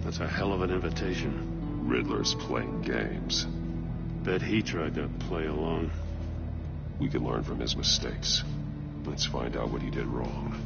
That's a hell of an invitation. Riddler's playing games. Bet he tried to play along. We can learn from his mistakes. Let's find out what he did wrong.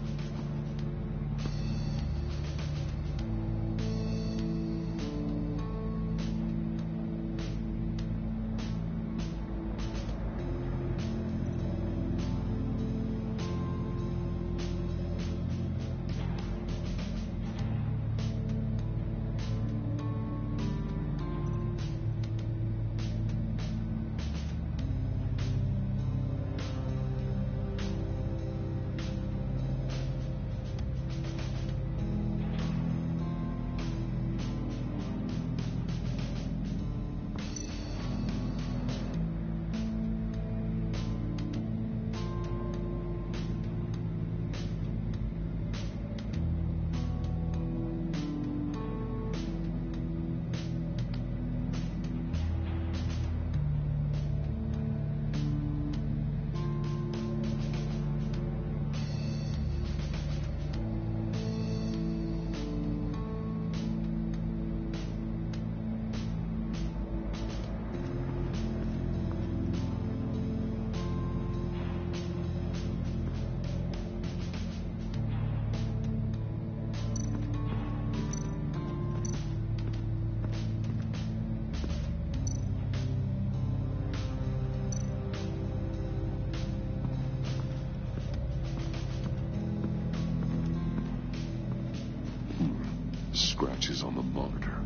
Scratches on the monitor.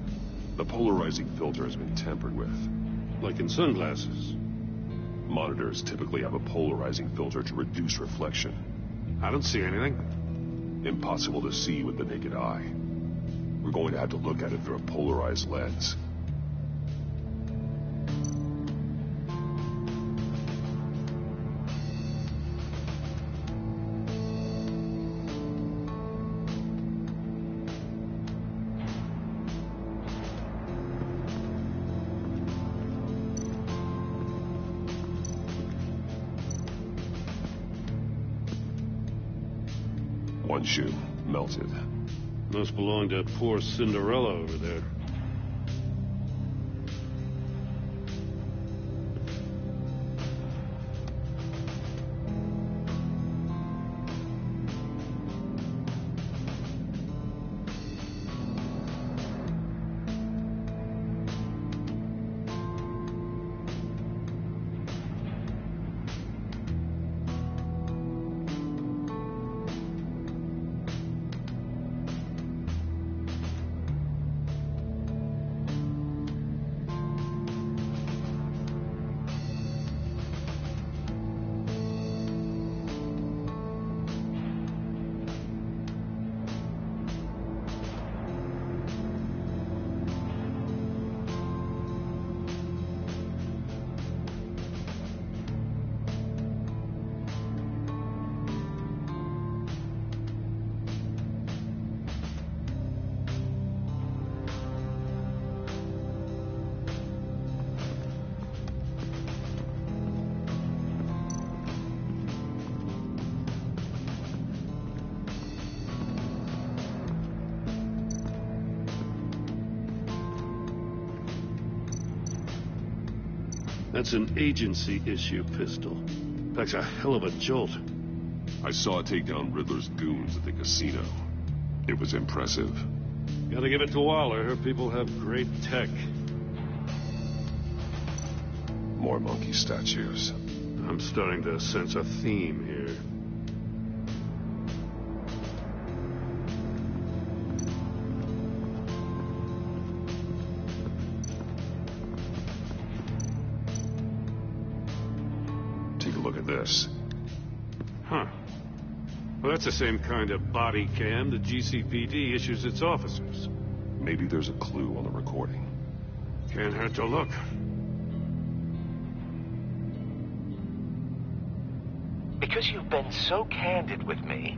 The polarizing filter has been tampered with. Like in sunglasses. Monitors typically have a polarizing filter to reduce reflection. I don't see anything. Impossible to see with the naked eye. We're going to have to look at it through a polarized lens. One shoe, melted. Must belong to poor Cinderella over there. That's an agency issue pistol. That's a hell of a jolt. I saw it take down Riddler's goons at the casino. It was impressive. Gotta give it to Waller. Her people have great tech. More monkey statues. I'm starting to sense a theme here. Take a look at this. Huh. Well, that's the same kind of body cam the GCPD issues its officers. Maybe there's a clue on the recording. Can't hurt to look. Because you've been so candid with me,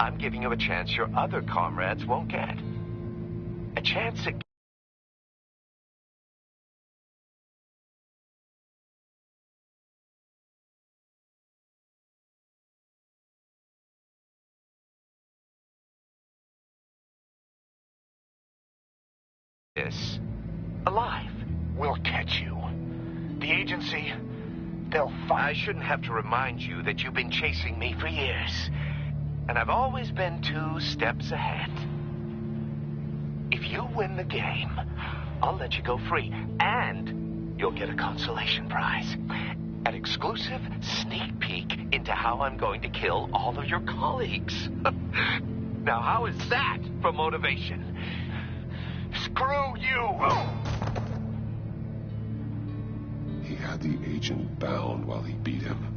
I'm giving you a chance your other comrades won't get. A chance to this. Alive. We'll catch you. The agency, they'll find... I shouldn't have to remind you that you've been chasing me for years. And I've always been 2 steps ahead. If you win the game, I'll let you go free. And you'll get a consolation prize. An exclusive sneak peek into how I'm going to kill all of your colleagues. Now, how is that for motivation? Screw you! He had the agent bound while he beat him.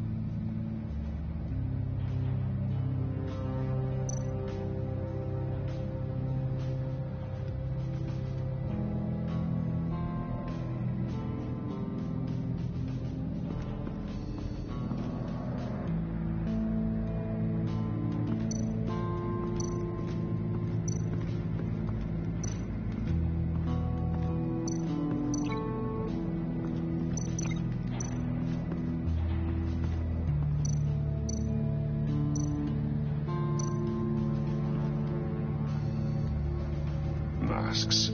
Masks.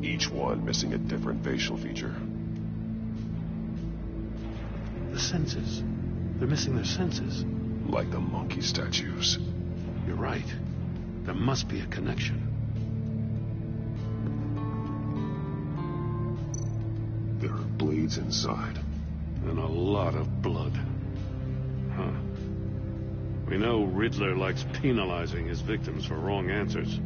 Each one missing a different facial feature. The senses. They're missing their senses. Like the monkey statues. You're right. There must be a connection. There are blades inside. And a lot of blood. Huh. We know Riddler likes penalizing his victims for wrong answers.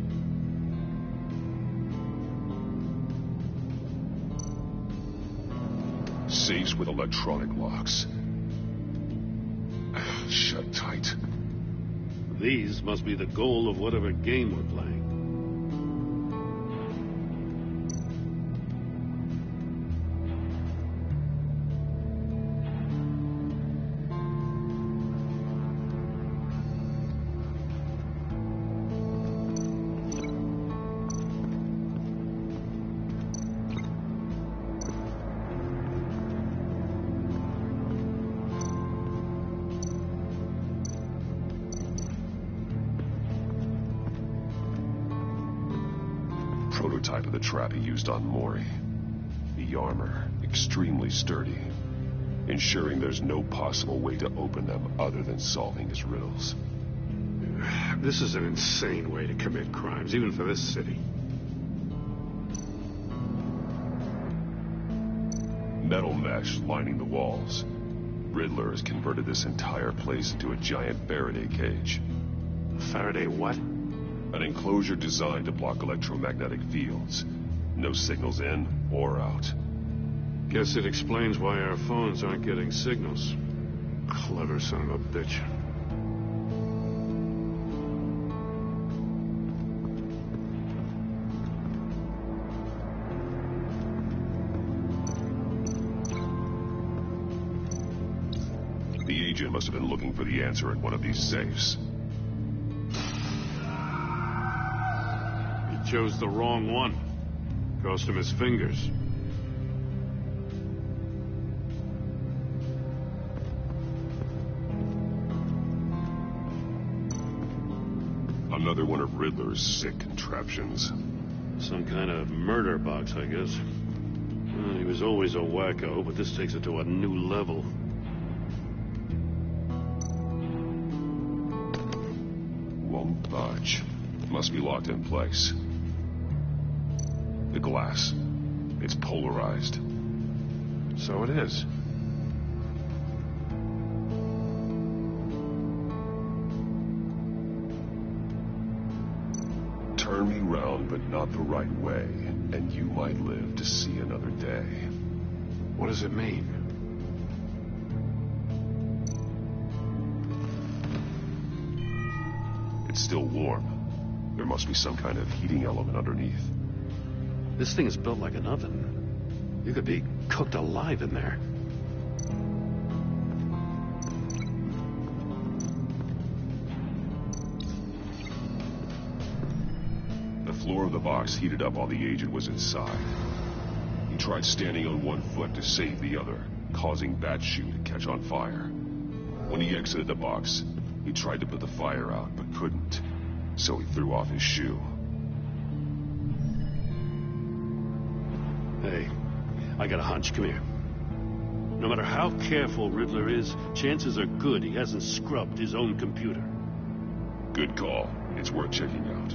Safes with electronic locks. Shut tight. These must be the goal of whatever game we're playing. Prototype of the trap he used on Mori. The armor, extremely sturdy, ensuring there's no possible way to open them other than solving his riddles. This is an insane way to commit crimes, even for this city. Metal mesh lining the walls. Riddler has converted this entire place into a giant Faraday cage. Faraday what? An enclosure designed to block electromagnetic fields. No signals in or out. Guess it explains why our phones aren't getting signals. Clever son of a bitch. The agent must have been looking for the answer in one of these safes. He chose the wrong one. Cost him his fingers. Another one of Riddler's sick contraptions. Some kind of murder box, I guess. Well, he was always a wacko, but this takes it to a new level. Won't budge. Must be locked in place. The glass. It's polarized. So it is. Turn me round, but not the right way, and you might live to see another day. What does it mean? It's still warm. There must be some kind of heating element underneath. This thing is built like an oven. You could be cooked alive in there. The floor of the box heated up while the agent was inside. He tried standing on one foot to save the other, causing that shoe to catch on fire. When he exited the box, he tried to put the fire out, but couldn't. So he threw off his shoe. Hey, I got a hunch. Come here. No matter how careful Riddler is, chances are good he hasn't scrubbed his own computer. Good call. It's worth checking out.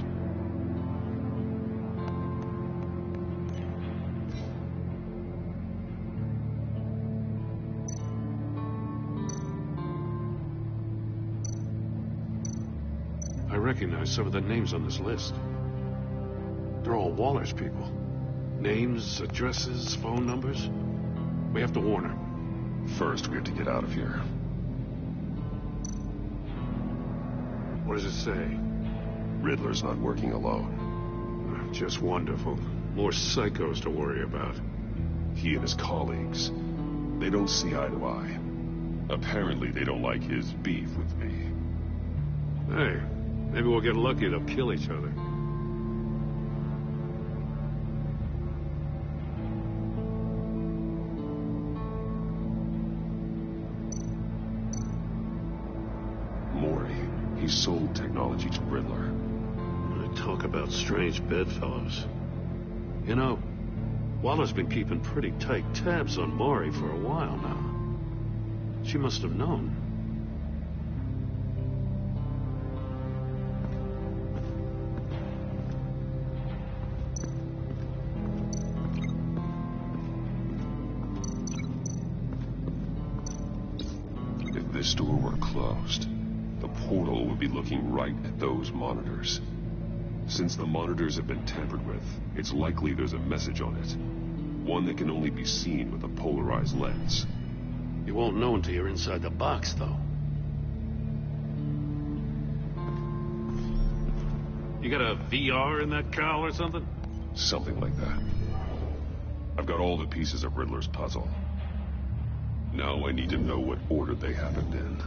I recognize some of the names on this list. They're all Waller's people. Names, addresses, phone numbers. We have to warn her. First, we have to get out of here. What does it say? Riddler's not working alone. Just wonderful. More psychos to worry about. He and his colleagues, they don't see eye to eye. Apparently, they don't like his beef with me. Hey, maybe we'll get lucky to kill each other. He sold technology to Riddler. Talk about strange bedfellows. You know, Waller's been keeping pretty tight tabs on Maury for a while now. She must have known. If this door were closed, the portal would be looking right at those monitors. Since the monitors have been tampered with, it's likely there's a message on it. One that can only be seen with a polarized lens. You won't know until you're inside the box, though. You got a VR in that cowl or something? Something like that. I've got all the pieces of Riddler's puzzle. Now I need to know what order they happened in.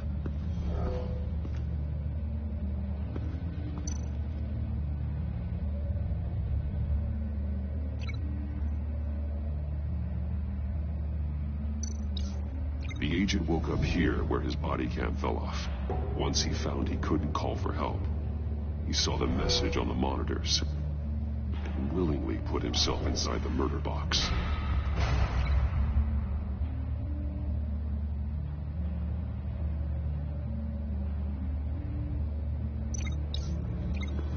The agent woke up here where his body cam fell off. Once he found he couldn't call for help, he saw the message on the monitors and willingly put himself inside the murder box.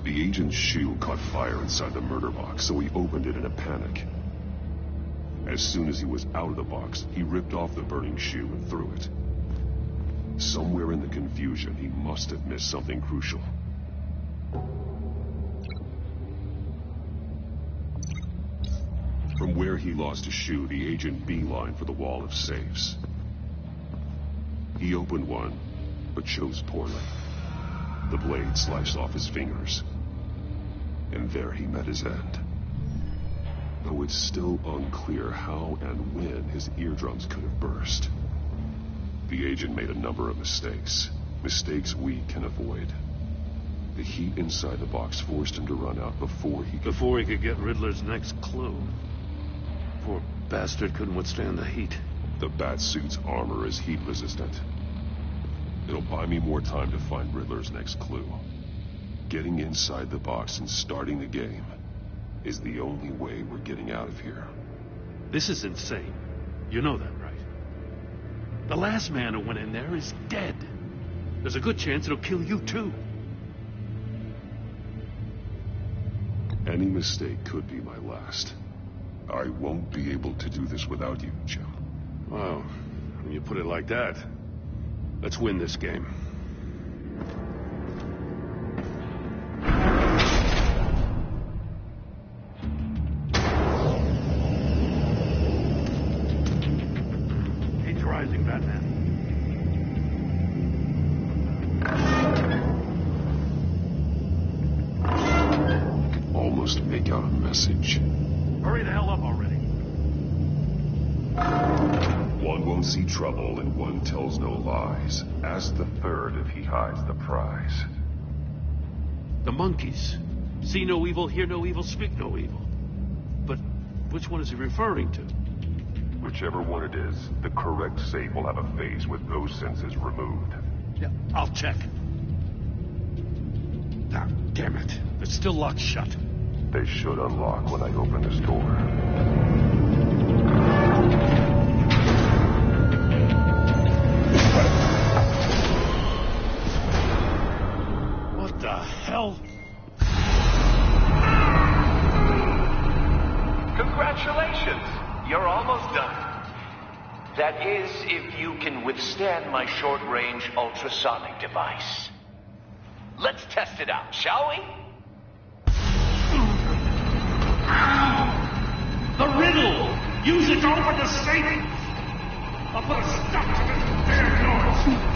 The agent's shoe caught fire inside the murder box, so he opened it in a panic. As soon as he was out of the box, he ripped off the burning shoe and threw it. Somewhere in the confusion, he must have missed something crucial. From where he lost his shoe, the agent beelined for the wall of safes. He opened one, but chose poorly. The blade sliced off his fingers. And there he met his end. Though it's still unclear how and when his eardrums could have burst. The agent made a number of mistakes. Mistakes we can avoid. The heat inside the box forced him to run out before he could get Riddler's next clue. Poor bastard couldn't withstand the heat. The Batsuit's armor is heat resistant. It'll buy me more time to find Riddler's next clue. Getting inside the box and starting the game is the only way we're getting out of here. This is insane. You know that, right? The last man who went in there is dead. There's a good chance it'll kill you, too. Any mistake could be my last. I won't be able to do this without you, Jim. Well, when you put it like that, let's win this game. He's rising, Batman. Almost make out a message. Hurry the hell up already. One won't see trouble and one tells no lies. Ask the third if he hides the prize. The monkeys. See no evil, hear no evil, speak no evil. But which one is he referring to? Whichever one it is, the correct safe will have a face with those senses removed. Yeah, I'll check. Ah, damn it. It's still locked shut. They should unlock when I open this door. That is, if you can withstand my short-range ultrasonic device. Let's test it out, shall we? The riddle! Use it to open the safe! I'll put a stop to this damn noise!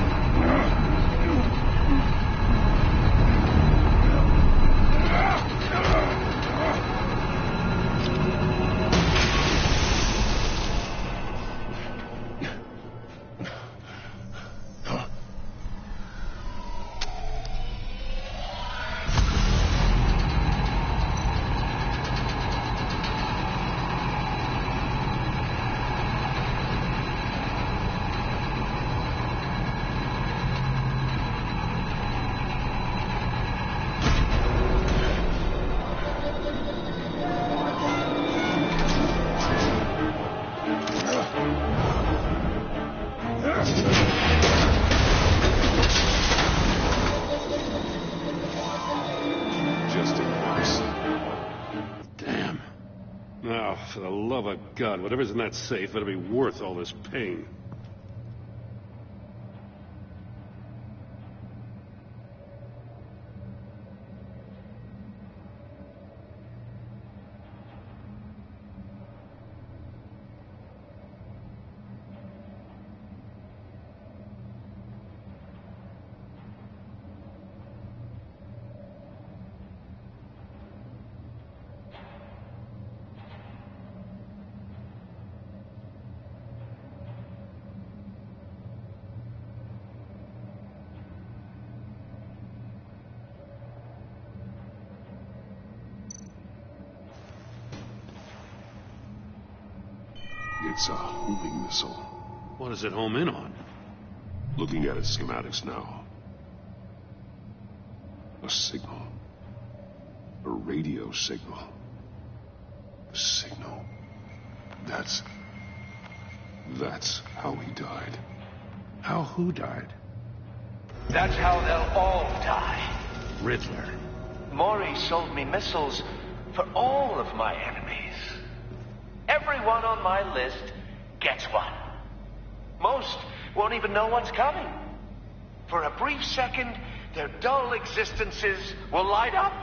For the love of God, whatever's in that safe better be worth all this pain. It's a homing missile. What does it home in on? Looking at its schematics now. A signal. A radio signal. A signal. That's how he died. How who died? That's how they'll all die. Riddler. Maury sold me missiles for all of my enemies. Everyone on my list gets one. Most won't even know what's coming. For a brief second, their dull existences will light up.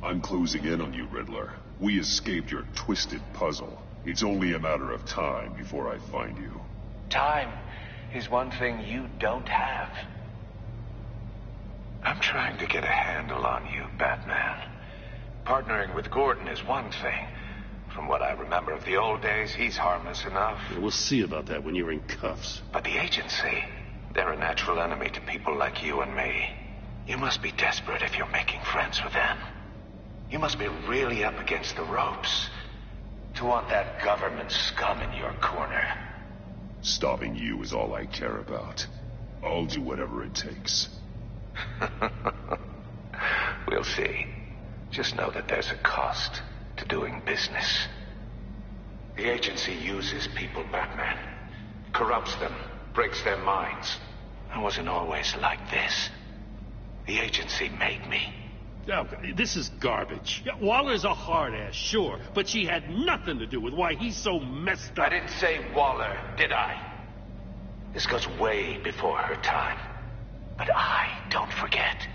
I'm closing in on you, Riddler. We escaped your twisted puzzle. It's only a matter of time before I find you. Time is one thing you don't have. I'm trying to get a handle on you, Batman. Partnering with Gordon is one thing. From what I remember of the old days, he's harmless enough. Yeah, we'll see about that when you're in cuffs. But the agency, they're a natural enemy to people like you and me. You must be desperate if you're making friends with them. You must be really up against the ropes to want that government scum in your corner. Stopping you is all I care about. I'll do whatever it takes. We'll see. Just know that there's a cost to doing business. The agency uses people, Batman. Corrupts them, breaks their minds. I wasn't always like this. The agency made me. Oh, this is garbage. Yeah, Waller's a hard ass, sure, but she had nothing to do with why he's so messed up. I didn't say Waller, did I? This goes way before her time. But I don't forget.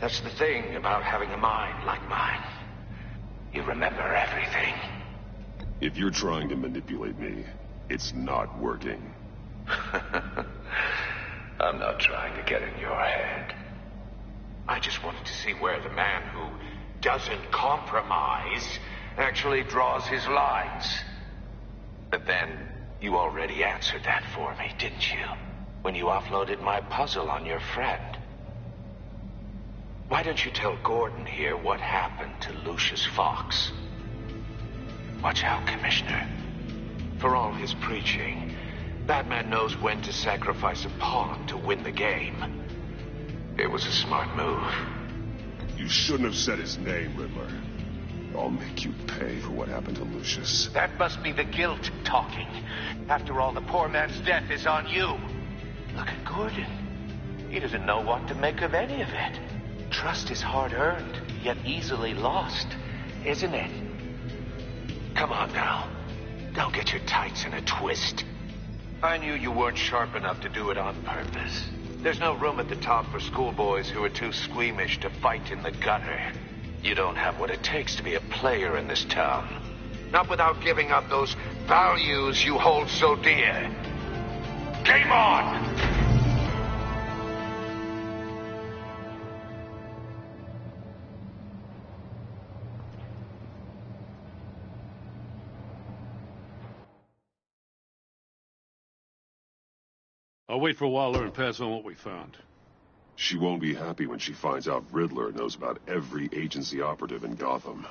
That's the thing about having a mind like mine. You remember everything. If you're trying to manipulate me, it's not working. I'm not trying to get in your head. I just wanted to see where the man who doesn't compromise actually draws his lines. But then, you already answered that for me, didn't you? When you offloaded my puzzle on your friend. Why don't you tell Gordon here what happened to Lucius Fox? Watch out, Commissioner. For all his preaching, Batman knows when to sacrifice a pawn to win the game. It was a smart move. You shouldn't have said his name, Riddler. I'll make you pay for what happened to Lucius. That must be the guilt talking. After all, the poor man's death is on you. Look at Gordon. He doesn't know what to make of any of it. Trust is hard-earned, yet easily lost, isn't it? Come on now. Don't get your tights in a twist. I knew you weren't sharp enough to do it on purpose. There's no room at the top for schoolboys who are too squeamish to fight in the gutter. You don't have what it takes to be a player in this town. Not without giving up those values you hold so dear. Game on! I'll wait for Waller and pass on what we found. She won't be happy when she finds out Riddler knows about every agency operative in Gotham.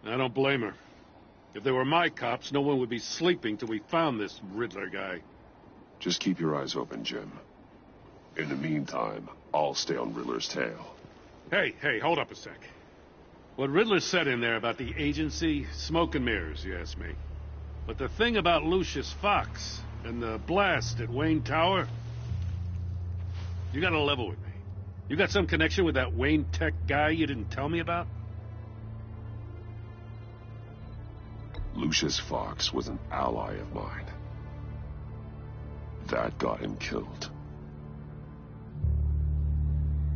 I don't blame her. If they were my cops, no one would be sleeping till we found this Riddler guy. Just keep your eyes open, Jim. In the meantime, I'll stay on Riddler's tail. Hey, hold up a sec. What Riddler said in there about the agency, smoke and mirrors, you ask me. But the thing about Lucius Fox and the blast at Wayne Tower, you gotta level with me. You got some connection with that Wayne Tech guy you didn't tell me about? Lucius Fox was an ally of mine. That got him killed.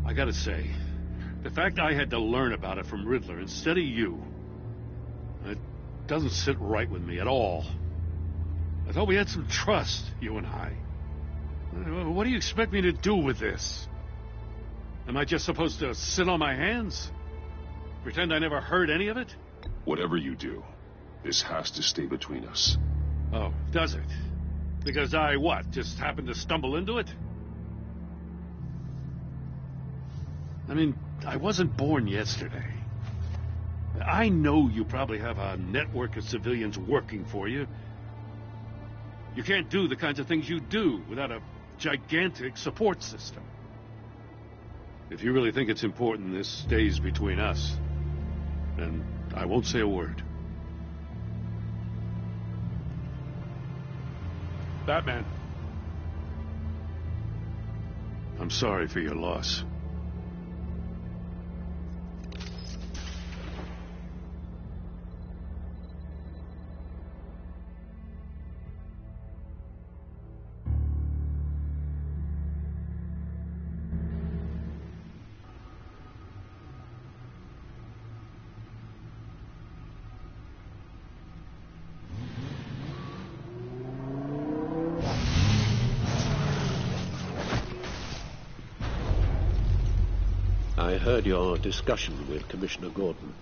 I gotta say, the fact I had to learn about it from Riddler instead of you, it doesn't sit right with me at all. I thought we had some trust, you and I. What do you expect me to do with this? Am I just supposed to sit on my hands? Pretend I never heard any of it? Whatever you do, this has to stay between us. Oh, does it? Because I, what, just happened to stumble into it? I mean, I wasn't born yesterday. I know you probably have a network of civilians working for you. You can't do the kinds of things you do without a gigantic support system. If you really think it's important this stays between us, then I won't say a word. Batman. I'm sorry for your loss. I heard your discussion with Commissioner Gordon.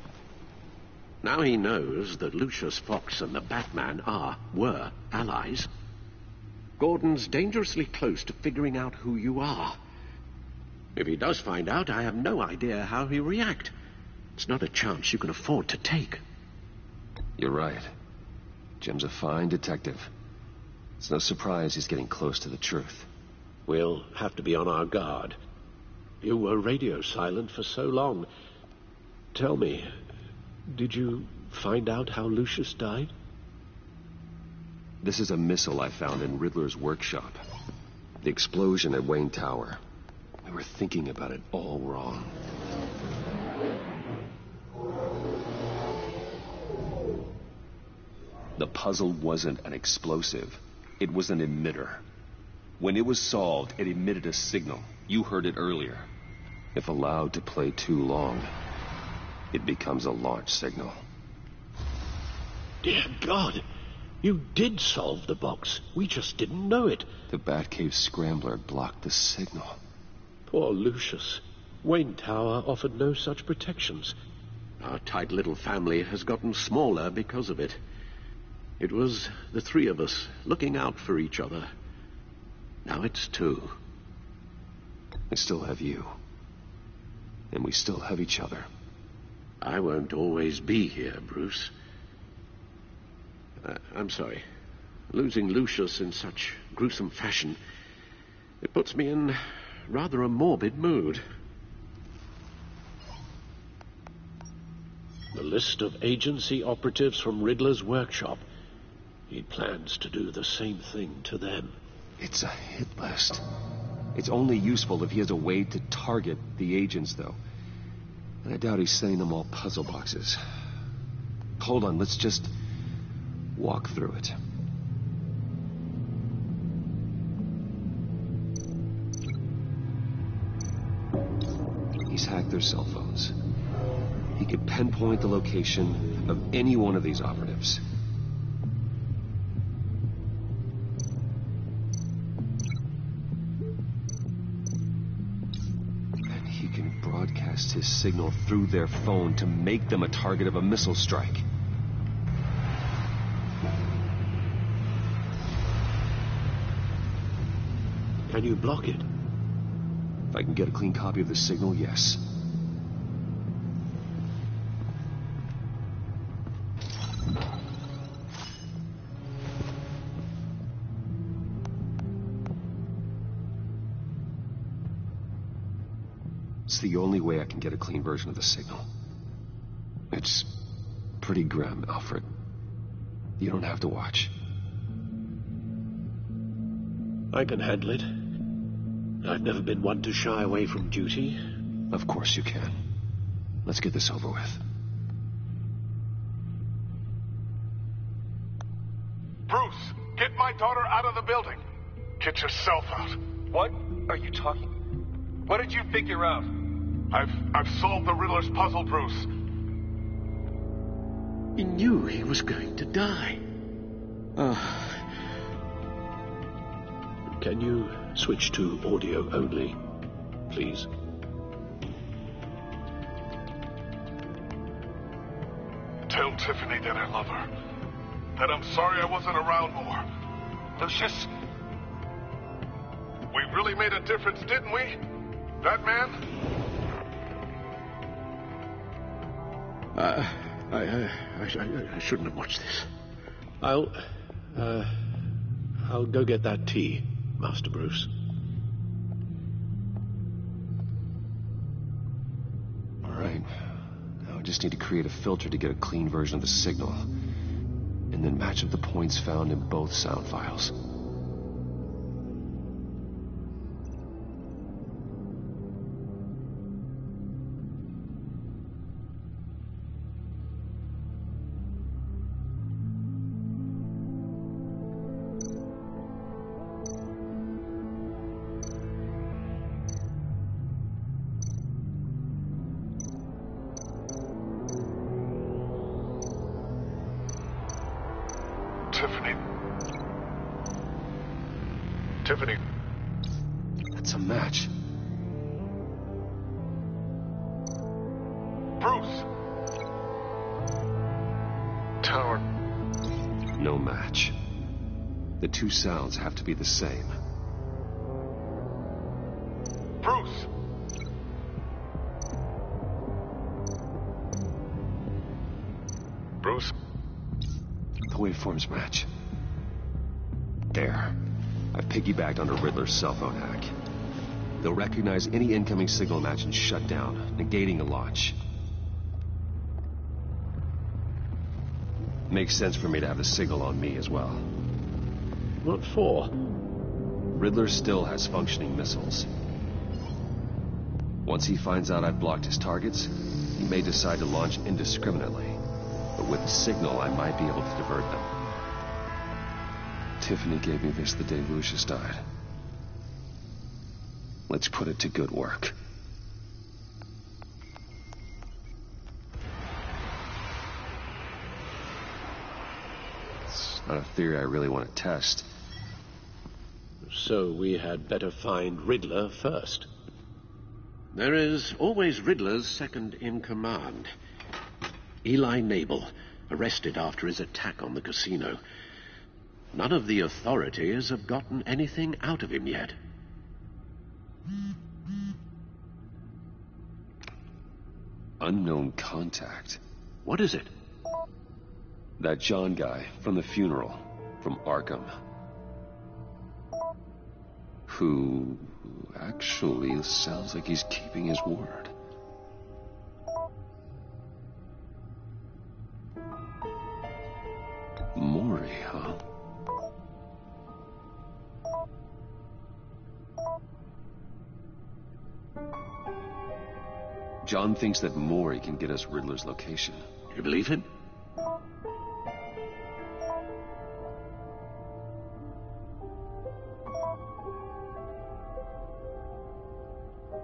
Now he knows that Lucius Fox and the Batman were allies. Gordon's dangerously close to figuring out who you are. If he does find out, I have no idea how he'll react. It's not a chance you can afford to take. You're right. Jim's a fine detective. It's no surprise he's getting close to the truth. We'll have to be on our guard. You were radio silent for so long. Tell me, did you find out how Lucius died? This is a missile I found in Riddler's workshop. The explosion at Wayne Tower. We were thinking about it all wrong. The puzzle wasn't an explosive. It was an emitter. When it was solved, it emitted a signal. You heard it earlier. If allowed to play too long, it becomes a launch signal. Dear God, you did solve the box. We just didn't know it. The Batcave scrambler blocked the signal. Poor Lucius. Wayne Tower offered no such protections. Our tight little family has gotten smaller because of it. It was the three of us looking out for each other. Now it's two. I still have you. And we still have each other. I won't always be here, Bruce. I'm sorry. Losing Lucius in such gruesome fashion, it puts me in rather a morbid mood. The list of agency operatives from Riddler's workshop. He plans to do the same thing to them. It's a hit list. It's only useful if he has a way to target the agents, though. And I doubt he's sending them all puzzle boxes. Hold on, let's just walk through it. He's hacked their cell phones. He could pinpoint the location of any one of these operatives. And he can broadcast his signal through their phone to make them a target of a missile strike. Can you block it? If I can get a clean copy of the signal, yes. It's the only way I can get a clean version of the signal. It's pretty grim, Alfred. You don't have to watch. I can handle it. I've never been one to shy away from duty. Of course you can. Let's get this over with. Bruce, get my daughter out of the building. Get yourself out. What are you talking? What did you figure out? I've solved the Riddler's puzzle, Bruce. He knew he was going to die. Can you switch to audio only, please? Tell Tiffany that I love her. That I'm sorry I wasn't around more. Lucius? We really made a difference, didn't we? That man? I shouldn't have watched this. I'll go get that tea, Master Bruce. All right. Now I just need to create a filter to get a clean version of the signal, and then match up the points found in both sound files. Tiffany. That's a match. Bruce! Tower. No match. The two sounds have to be the same. Bruce! Bruce? The waveforms match. There. I've piggybacked onto Riddler's cell phone hack. They'll recognize any incoming signal match and shut down, negating the launch. Makes sense for me to have the signal on me as well. What for? Riddler still has functioning missiles. Once he finds out I've blocked his targets, he may decide to launch indiscriminately. But with the signal, I might be able to divert them. Tiffany gave me this the day Lucius died. Let's put it to good work. It's not a theory I really want to test. So we had better find Riddler first. There is always Riddler's second in command. Eli Nabel, arrested after his attack on the casino. None of the authorities have gotten anything out of him yet. Unknown contact. What is it? That John guy from the funeral, from Arkham. Who actually sounds like he's keeping his word. Maury, huh? John thinks that Maury can get us Riddler's location. You believe him?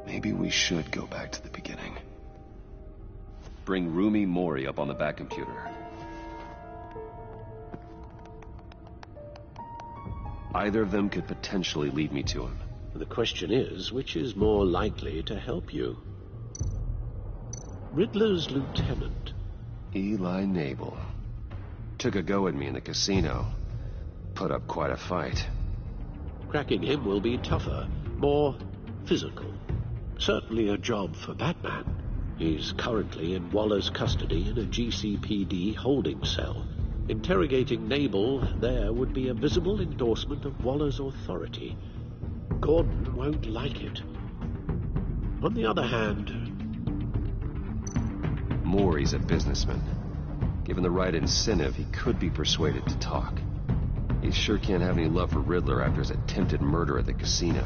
Maybe we should go back to the beginning. Bring Rumi Mori up on the back computer. Either of them could potentially lead me to him. The question is, which is more likely to help you? Riddler's lieutenant. Eli Nabel. Took a go at me in the casino. Put up quite a fight. Cracking him will be tougher, more physical. Certainly a job for Batman. He's currently in Waller's custody in a GCPD holding cell. Interrogating Nabel there would be a visible endorsement of Waller's authority. Gordon won't like it. On the other hand... Maury's a businessman. Given the right incentive, he could be persuaded to talk. He sure can't have any love for Riddler after his attempted murder at the casino.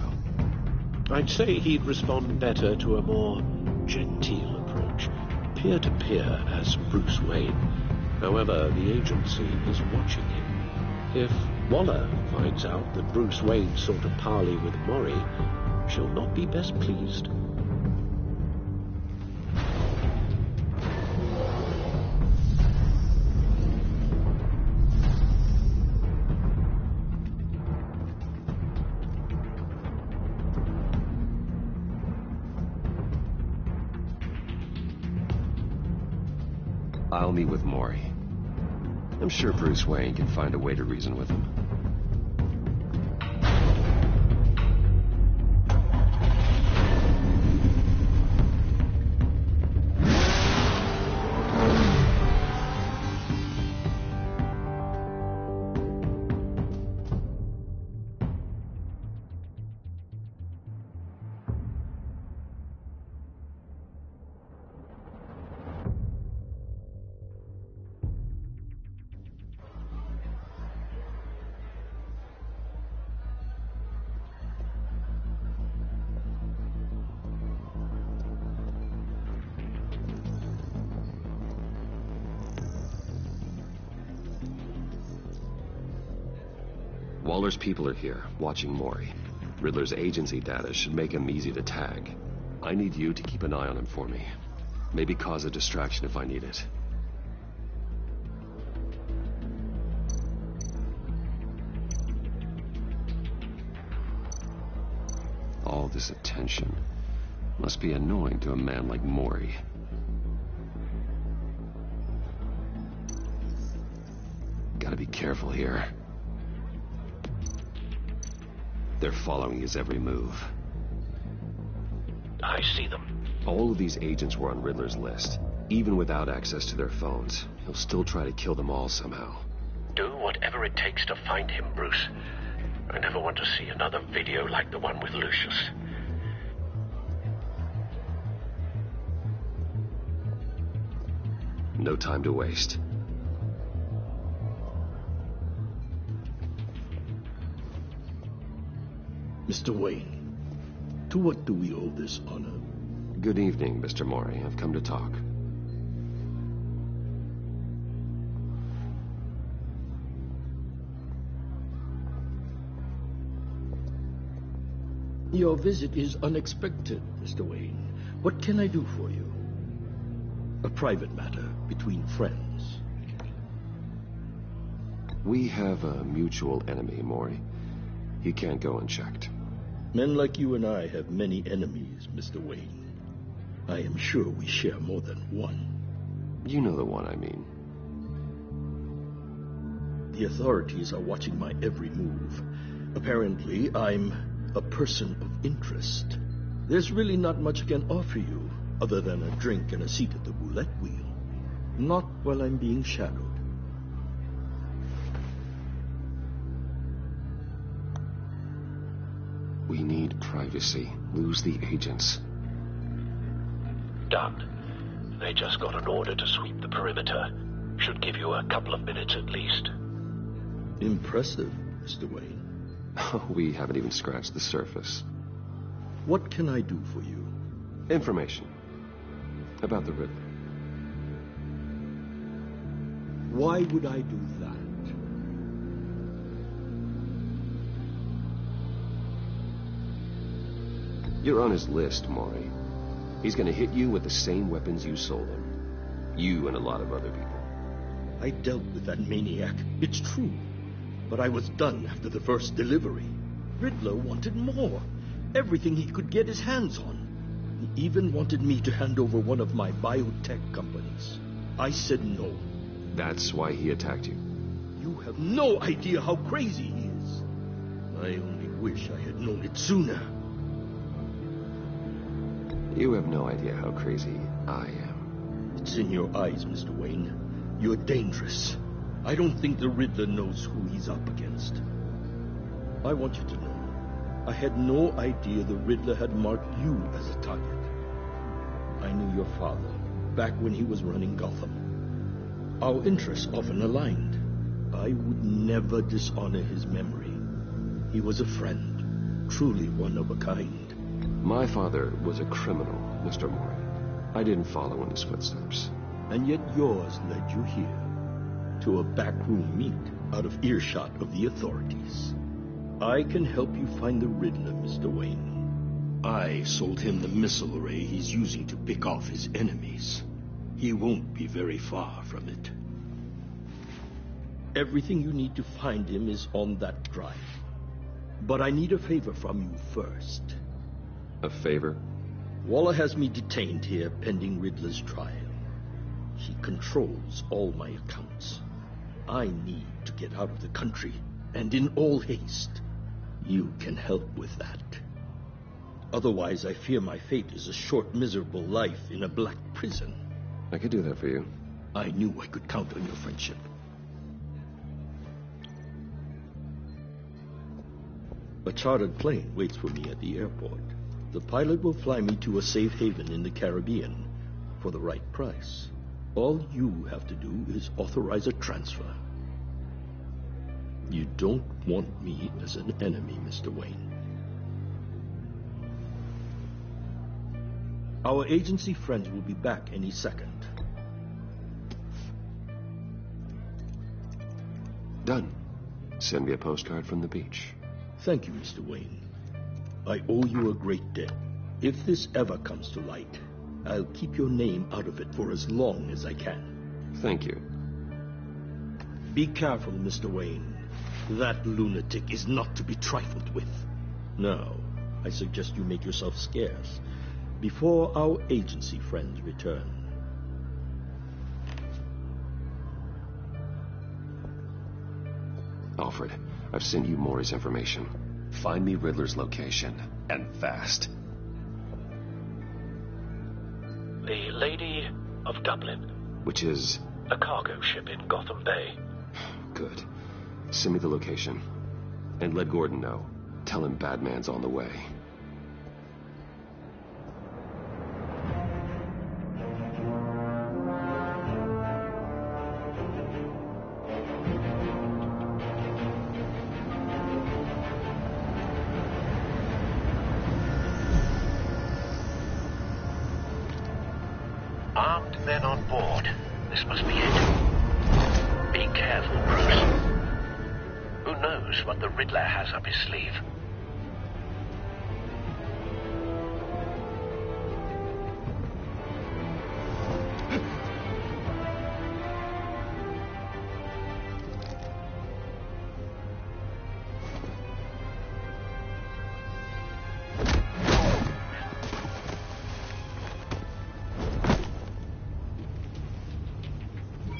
I'd say he'd respond better to a more genteel approach, peer-to-peer as Bruce Wayne. However, the agency is watching him. If Waller finds out that Bruce Wayne sought a parley with Mori, she'll not be best pleased. I'll meet with Mori. I'm sure Bruce Wayne can find a way to reason with him. Waller's people are here, watching Mori. Riddler's agency data should make him easy to tag. I need you to keep an eye on him for me. Maybe cause a distraction if I need it. All this attention must be annoying to a man like Mori. Gotta be careful here. They're following his every move. I see them. All of these agents were on Riddler's list. Even without access to their phones, he'll still try to kill them all somehow. Do whatever it takes to find him, Bruce. I never want to see another video like the one with Lucius. No time to waste. Mr. Wayne, to what do we owe this honor? Good evening, Mr. Mori. I've come to talk. Your visit is unexpected, Mr. Wayne. What can I do for you? A private matter between friends. We have a mutual enemy, Mori. He can't go unchecked. Men like you and I have many enemies, Mr. Wayne. I am sure we share more than one. You know the one I mean. The authorities are watching my every move. Apparently, I'm a person of interest. There's really not much I can offer you, other than a drink and a seat at the roulette wheel. Not while I'm being shadowed. We need privacy. Lose the agents. Done. They just got an order to sweep the perimeter. Should give you a couple of minutes at least. Impressive, Mr. Wayne. We haven't even scratched the surface. What can I do for you? Information. About the Riddler. Why would I do that? You're on his list, Maury. He's gonna hit you with the same weapons you sold him. You and a lot of other people. I dealt with that maniac, it's true. But I was done after the first delivery. Riddler wanted more. Everything he could get his hands on. He even wanted me to hand over one of my biotech companies. I said no. That's why he attacked you? You have no idea how crazy he is. I only wish I had known it sooner. You have no idea how crazy I am. It's in your eyes, Mr. Wayne. You're dangerous. I don't think the Riddler knows who he's up against. I want you to know, I had no idea the Riddler had marked you as a target. I knew your father back when he was running Gotham. Our interests often aligned. I would never dishonor his memory. He was a friend, truly one of a kind. My father was a criminal, Mr. Maury. I didn't follow in his footsteps. And yet yours led you here, to a backroom meet out of earshot of the authorities. I can help you find the Riddler, Mr. Wayne. I sold him the missile array he's using to pick off his enemies. He won't be very far from it. Everything you need to find him is on that drive. But I need a favor from you first. A favor? Waller has me detained here pending Riddler's trial. He controls all my accounts. I need to get out of the country, and in all haste. You can help with that. Otherwise, I fear my fate is a short, miserable life in a black prison. I could do that for you. I knew I could count on your friendship. A chartered plane waits for me at the airport. The pilot will fly me to a safe haven in the Caribbean for the right price. All you have to do is authorize a transfer. You don't want me as an enemy, Mr. Wayne. Our agency friends will be back any second. Done. Send me a postcard from the beach. Thank you, Mr. Wayne. I owe you a great debt. If this ever comes to light, I'll keep your name out of it for as long as I can. Thank you. Be careful, Mr. Wayne. That lunatic is not to be trifled with. Now, I suggest you make yourself scarce before our agency friends return. Alfred, I've sent you Maury's information. Find me Riddler's location, and fast. The Lady of Dublin. Which is? A cargo ship in Gotham Bay. Good. Send me the location. And let Gordon know. Tell him Batman's on the way. Armed men on board. This must be it. Be careful, Bruce. Who knows what the Riddler has up his sleeve?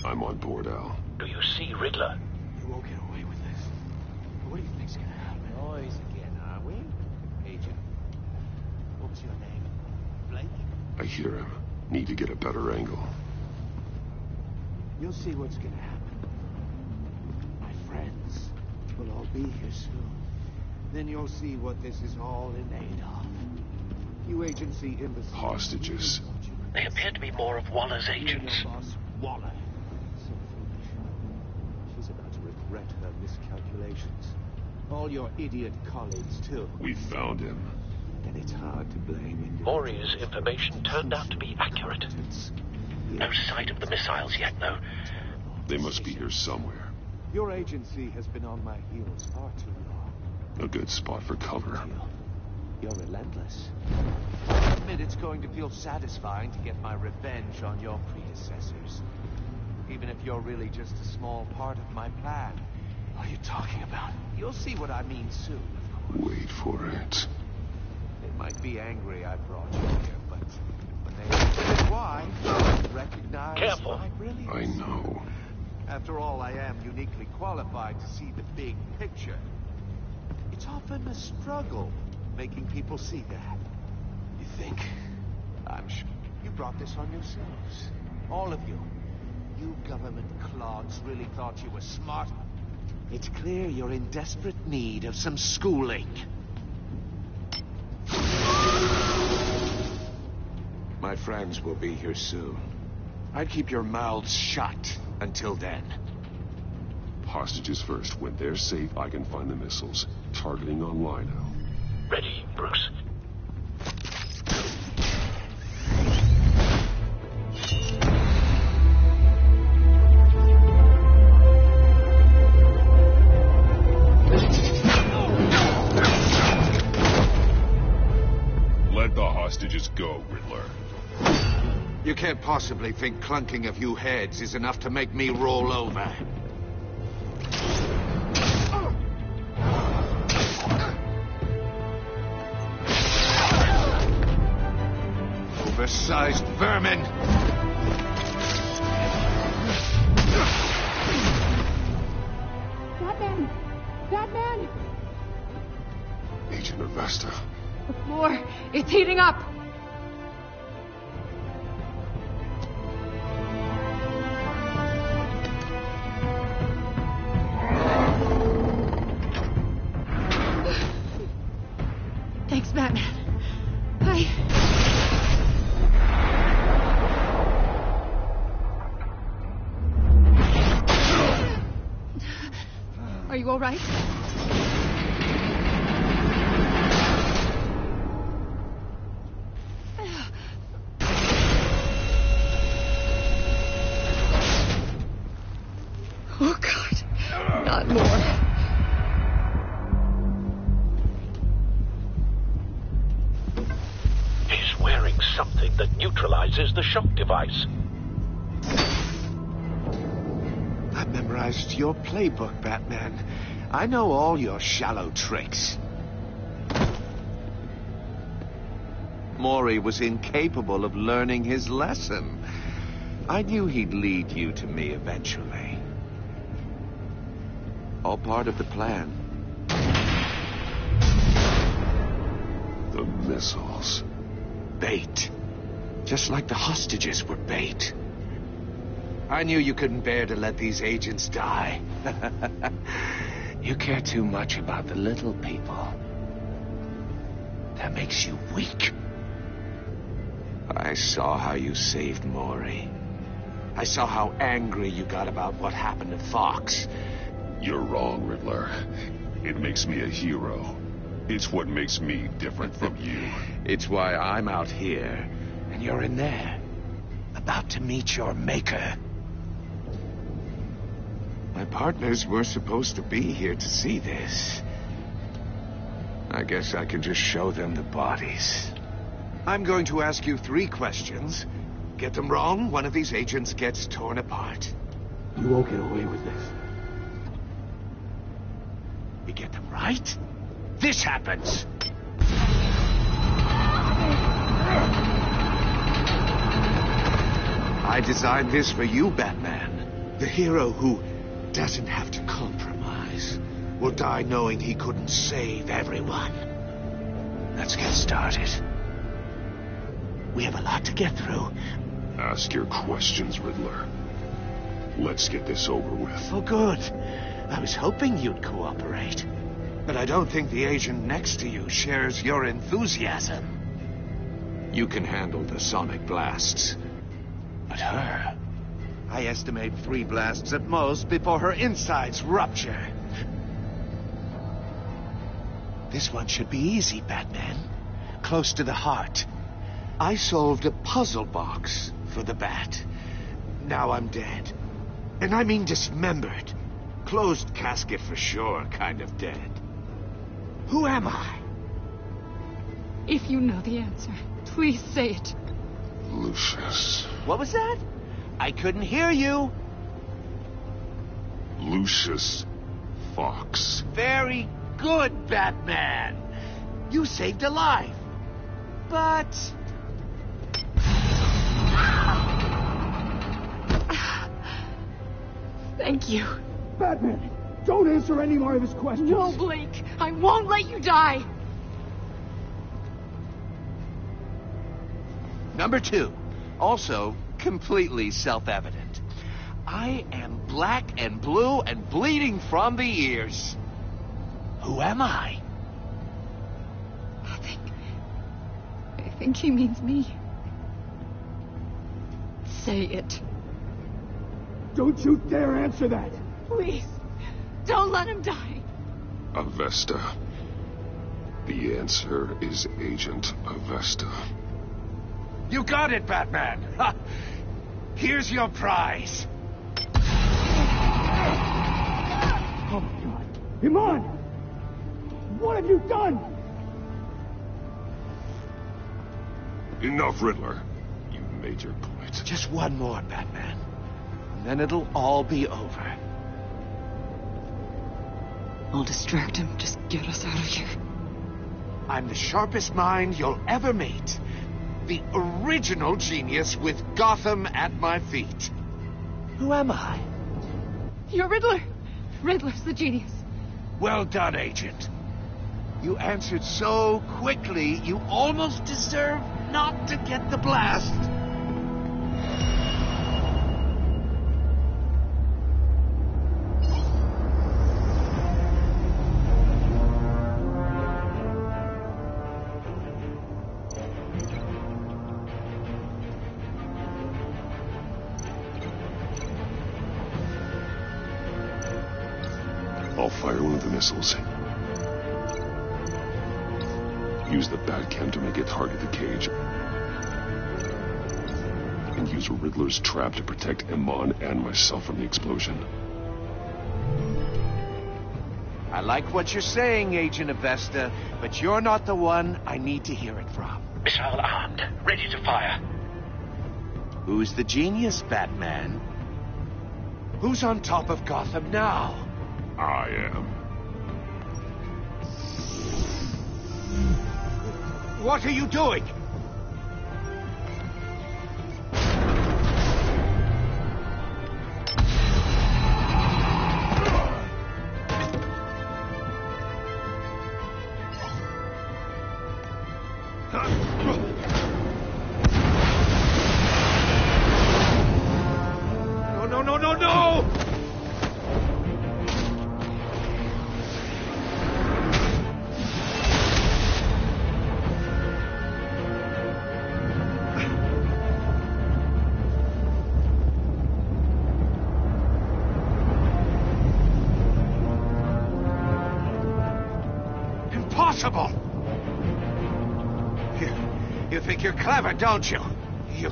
I'm on board, Al. Do you see Riddler? You won't get away with this. What do you think's gonna happen? Noise again, are we? Agent. What was your name? Blake? I hear him. Need to get a better angle. You'll see what's gonna happen. My friends will all be here soon. Then you'll see what this is all in aid of. You agency imbeciles. Hostages. They appear to be more of Waller's agents. Your boss, Waller. So foolish. She's about to regret her miscalculations. All your idiot colleagues, too. We found him. And it's hard to blame Maury's information turned out to be accurate. No sight of the missiles yet, though. They must be here somewhere. Your agency has been on my heels far too long. A good spot for cover. You're relentless. I admit it's going to feel satisfying to get my revenge on your predecessors. Even if you're really just a small part of my plan. What are you talking about? You'll see what I mean soon, of course. Wait for it. They might be angry I brought you here, but when they understand why, they'll recognize my brilliance. I know. After all, I am uniquely qualified to see the big picture. It's often a struggle making people see that. You think? I'm sure you brought this on yourselves. All of you. You government clods really thought you were smart. It's clear you're in desperate need of some schooling. My friends will be here soon. I'd keep your mouths shut until then. Hostages first. When they're safe, I can find the missiles. Targeting on Lino. Ready, Bruce. Let the hostages go, Riddler. You can't possibly think clunking a few heads is enough to make me roll over. Oversized vermin! Batman! Batman! Agent Avesta. The floor, it's heating up! Thanks, Batman. Are you all right? Oh, God. Not more. He's wearing something that neutralizes the shock device. I memorized your playbook, Batman. I know all your shallow tricks. Maury was incapable of learning his lesson. I knew he'd lead you to me eventually. All part of the plan. The missiles. Bait. Just like the hostages were bait. I knew you couldn't bear to let these agents die. You care too much about the little people. That makes you weak. I saw how you saved Maury. I saw how angry you got about what happened to Fox. You're wrong, Riddler. It makes me a hero. It's what makes me different from you. It's why I'm out here, and you're in there. About to meet your maker. My partners were supposed to be here to see this. I guess I can just show them the bodies. I'm going to ask you 3 questions. Get them wrong, one of these agents gets torn apart. You won't get away with this. You get them right, this happens. I designed this for you, Batman. The hero who doesn't have to compromise will die knowing he couldn't save everyone. Let's get started. We have a lot to get through. Ask your questions, Riddler. Let's get this over with. Oh, good. I was hoping you'd cooperate. But I don't think the agent next to you shares your enthusiasm. You can handle the sonic blasts. But her... I estimate 3 blasts at most before her insides rupture. This one should be easy, Batman. Close to the heart. I solved a puzzle box for the Bat. Now I'm dead. And I mean dismembered. Closed casket for sure, kind of dead. Who am I? If you know the answer, please say it. Lucius. What was that? I couldn't hear you. Lucius Fox. Very good, Batman. You saved a life. But... Thank you. Batman, don't answer any more of his questions. No, Blake. I won't let you die. Number 2. Also completely self-evident. I am black and blue and bleeding from the ears. Who am I? I think he means me. Say it. Don't you dare answer that. Please. Don't let him die. Avesta. The answer is Agent Avesta. You got it, Batman. Ha. Here's your prize. Oh, my God. Iman! What have you done? Enough, Riddler. You made your point. Just one more, Batman. And then it'll all be over. I'll distract him. Just get us out of here. I'm the sharpest mind you'll ever meet. The original genius with Gotham at my feet. Who am I? You're Riddler. Riddler's the genius. Well done, Agent. You answered so quickly, you almost deserve not to get the blast. I'll fire one of the missiles. Use the Batcam to make it target the cage. And use Riddler's trap to protect Iman and myself from the explosion. I like what you're saying, Agent Avesta, but you're not the one I need to hear it from. Missile armed, ready to fire. Who's the genius, Batman? Who's on top of Gotham now? I am. What are you doing? No! Impossible! You think you're clever, don't you? You...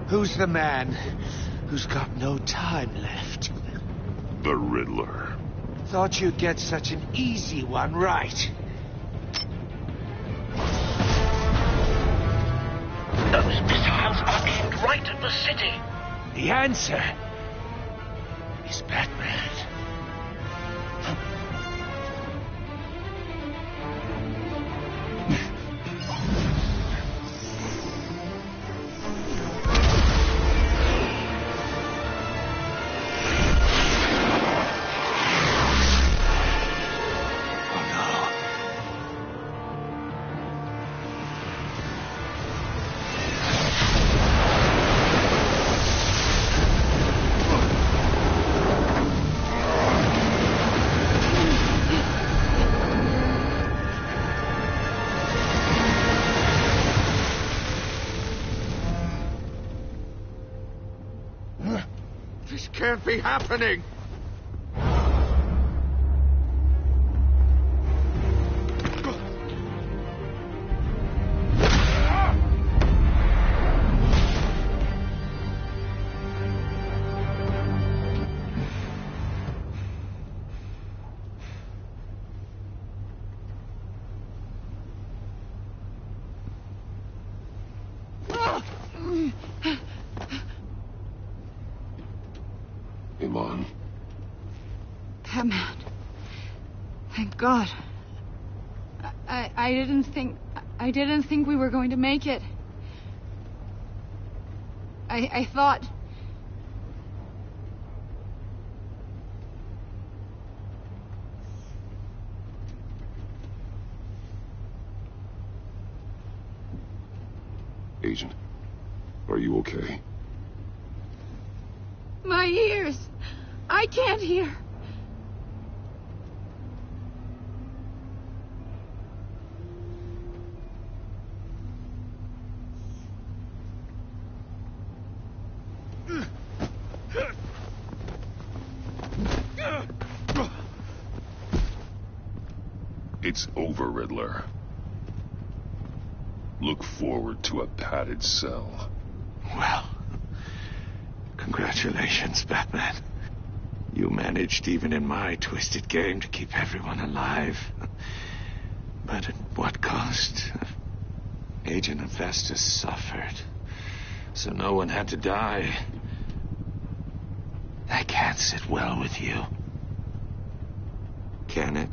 Who's the man who's got no time left? The Riddler. Thought you'd get such an easy one right. Those missiles are aimed right at the city. The answer is Batman. can't be happening! Iman. Batman. Thank God. I didn't think we were going to make it. I thought... Agent, are you okay? My ears! I can't hear. It's over, Riddler. Look forward to a padded cell. Well, congratulations, Batman. You managed, even in my twisted game, to keep everyone alive. But at what cost? Agent Hephaestus suffered, so no one had to die. That can't sit well with you. Can it?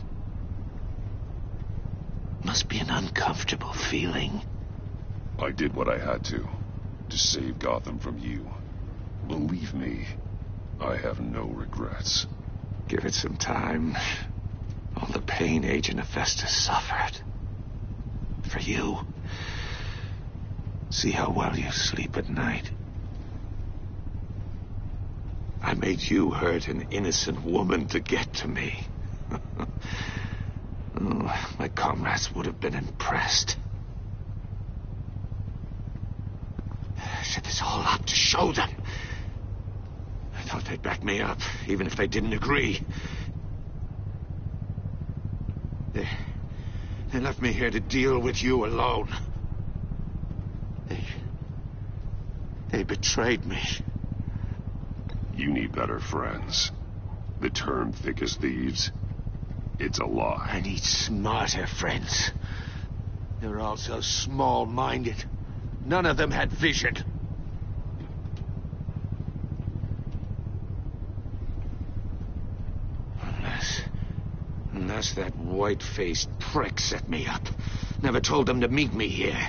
Must be an uncomfortable feeling. I did what I had to save Gotham from you. Believe me, I have no regrets. Give it some time. All the pain Agent Hephaestus suffered. For you. See how well you sleep at night. I made you hurt an innocent woman to get to me. Oh, my comrades would have been impressed. I set this all up to show them. I thought they'd back me up, even if they didn't agree. They left me here to deal with you alone. They betrayed me. You need better friends. The term thick as thieves, it's a lie. I need smarter friends. They're all so small-minded. None of them had vision. Unless that white-faced prick set me up. Never told them to meet me here.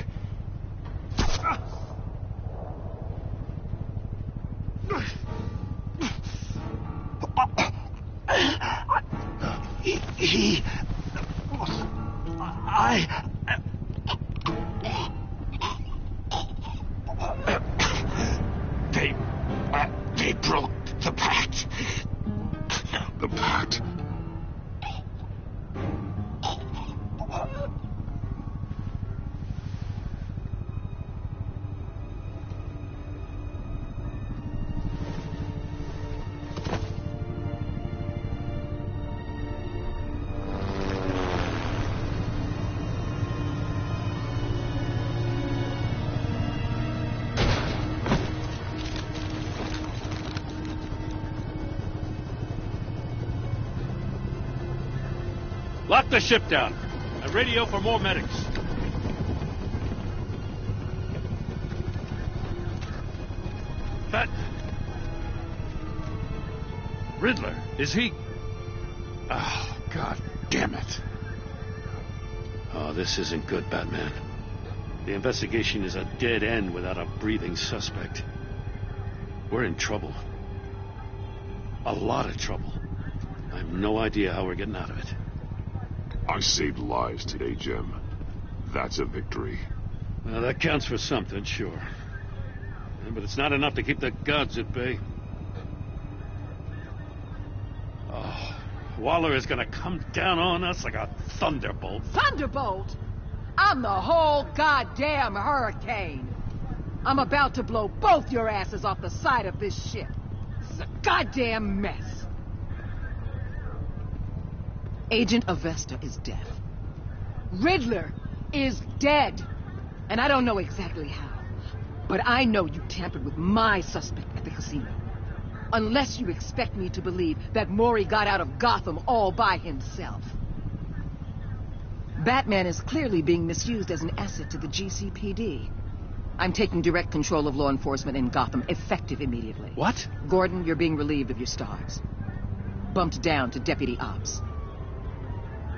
They broke the pact. The pact? Lock the ship down. And radio for more medics. Riddler, is he... Oh, God damn it. Oh, this isn't good, Batman. The investigation is a dead end without a breathing suspect. We're in trouble. A lot of trouble. I have no idea how we're getting out of it. I saved lives today, Jim. That's a victory. Well, that counts for something, sure. Yeah, but it's not enough to keep the gods at bay. Oh, Waller is gonna come down on us like a thunderbolt. Thunderbolt? I'm the whole goddamn hurricane. I'm about to blow both your asses off the side of this ship. This is a goddamn mess. Agent Avesta is dead. Riddler is dead. And I don't know exactly how. But I know you tampered with my suspect at the casino. Unless you expect me to believe that Maury got out of Gotham all by himself. Batman is clearly being misused as an asset to the GCPD. I'm taking direct control of law enforcement in Gotham, effective immediately. What? Gordon, you're being relieved of your stars. Bumped down to Deputy Ops.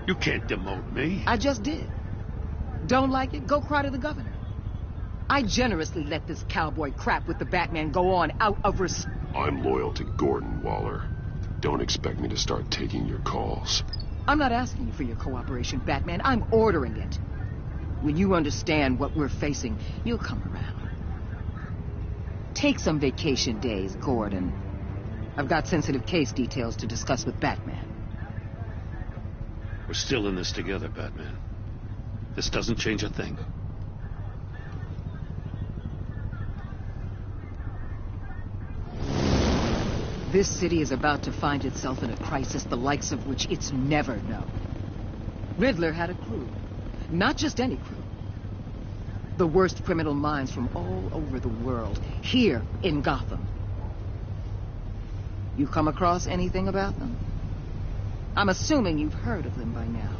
You can't demote me. I just did. Don't like it? Go cry to the governor. I generously let this cowboy crap with the Batman go on out of respect. I'm loyal to Gordon, Waller. Don't expect me to start taking your calls. I'm not asking you for your cooperation, Batman. I'm ordering it. When you understand what we're facing, you'll come around. Take some vacation days, Gordon. I've got sensitive case details to discuss with Batman. We're still in this together, Batman. This doesn't change a thing. This city is about to find itself in a crisis the likes of which it's never known. Riddler had a crew. Not just any crew. The worst criminal minds from all over the world, here in Gotham. You come across anything about them? I'm assuming you've heard of them by now.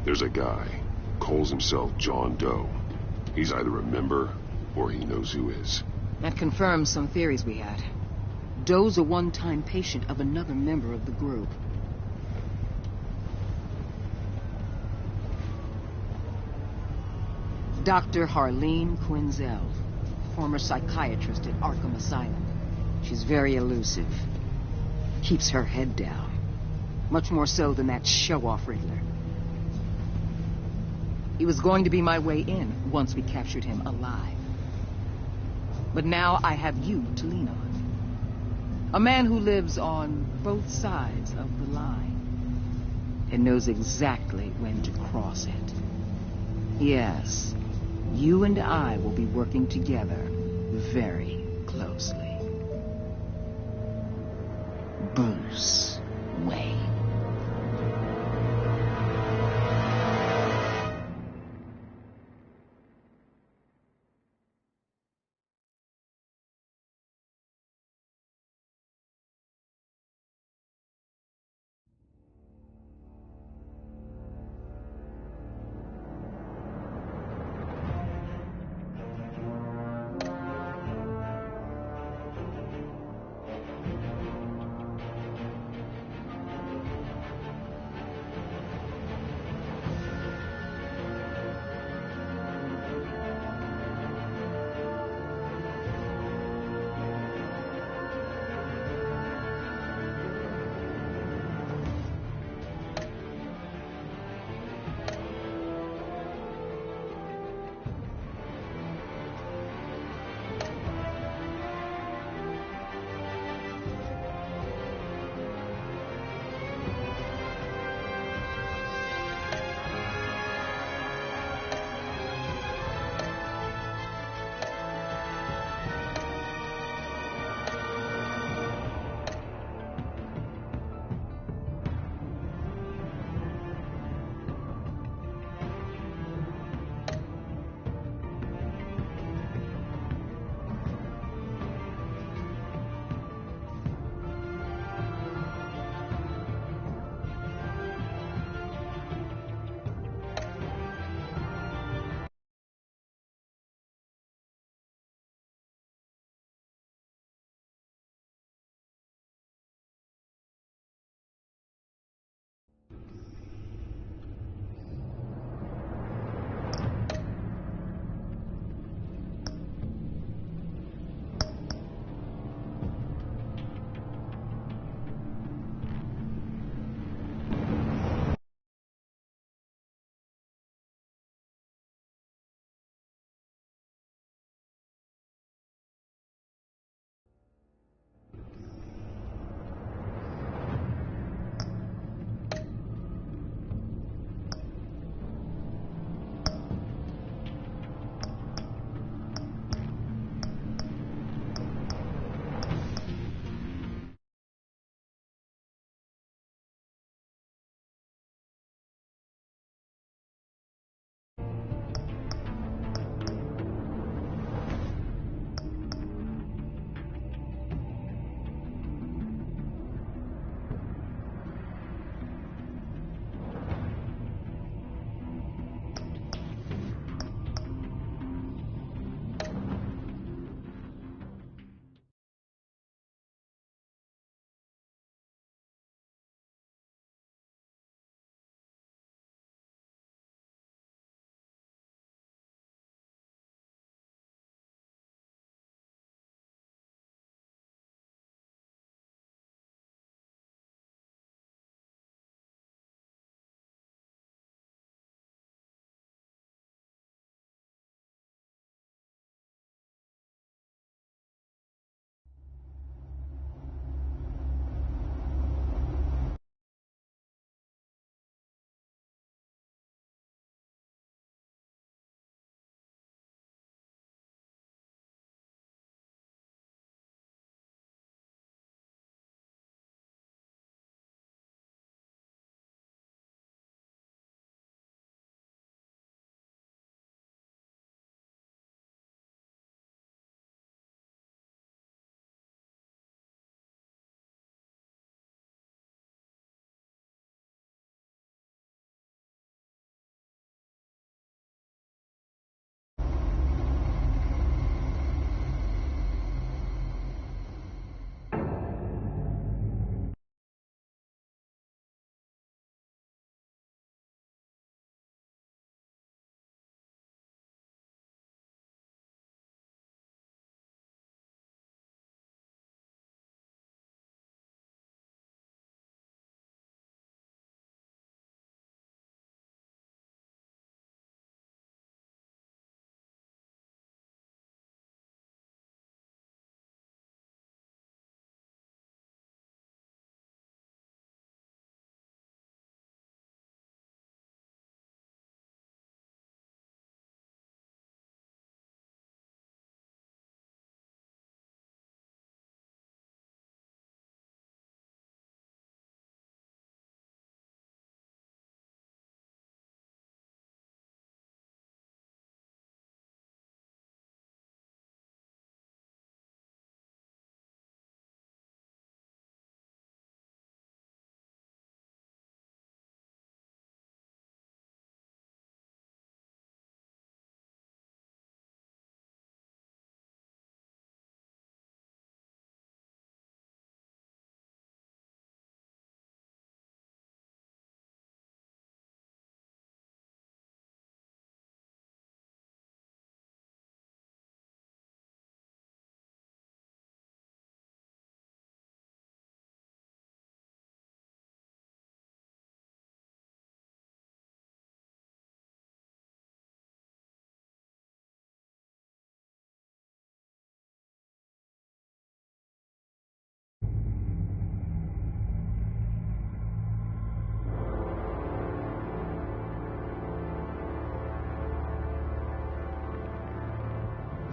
There's a guy, calls himself John Doe. He's either a member, or he knows who is. That confirms some theories we had. Doe's a one-time patient of another member of the group. Dr. Harleen Quinzel, former psychiatrist at Arkham Asylum. She's very elusive. Keeps her head down. Much more so than that show-off Riddler. He was going to be my way in once we captured him alive. But now I have you to lean on. A man who lives on both sides of the line and knows exactly when to cross it. Yes, you and I will be working together very closely. Bruce Wayne.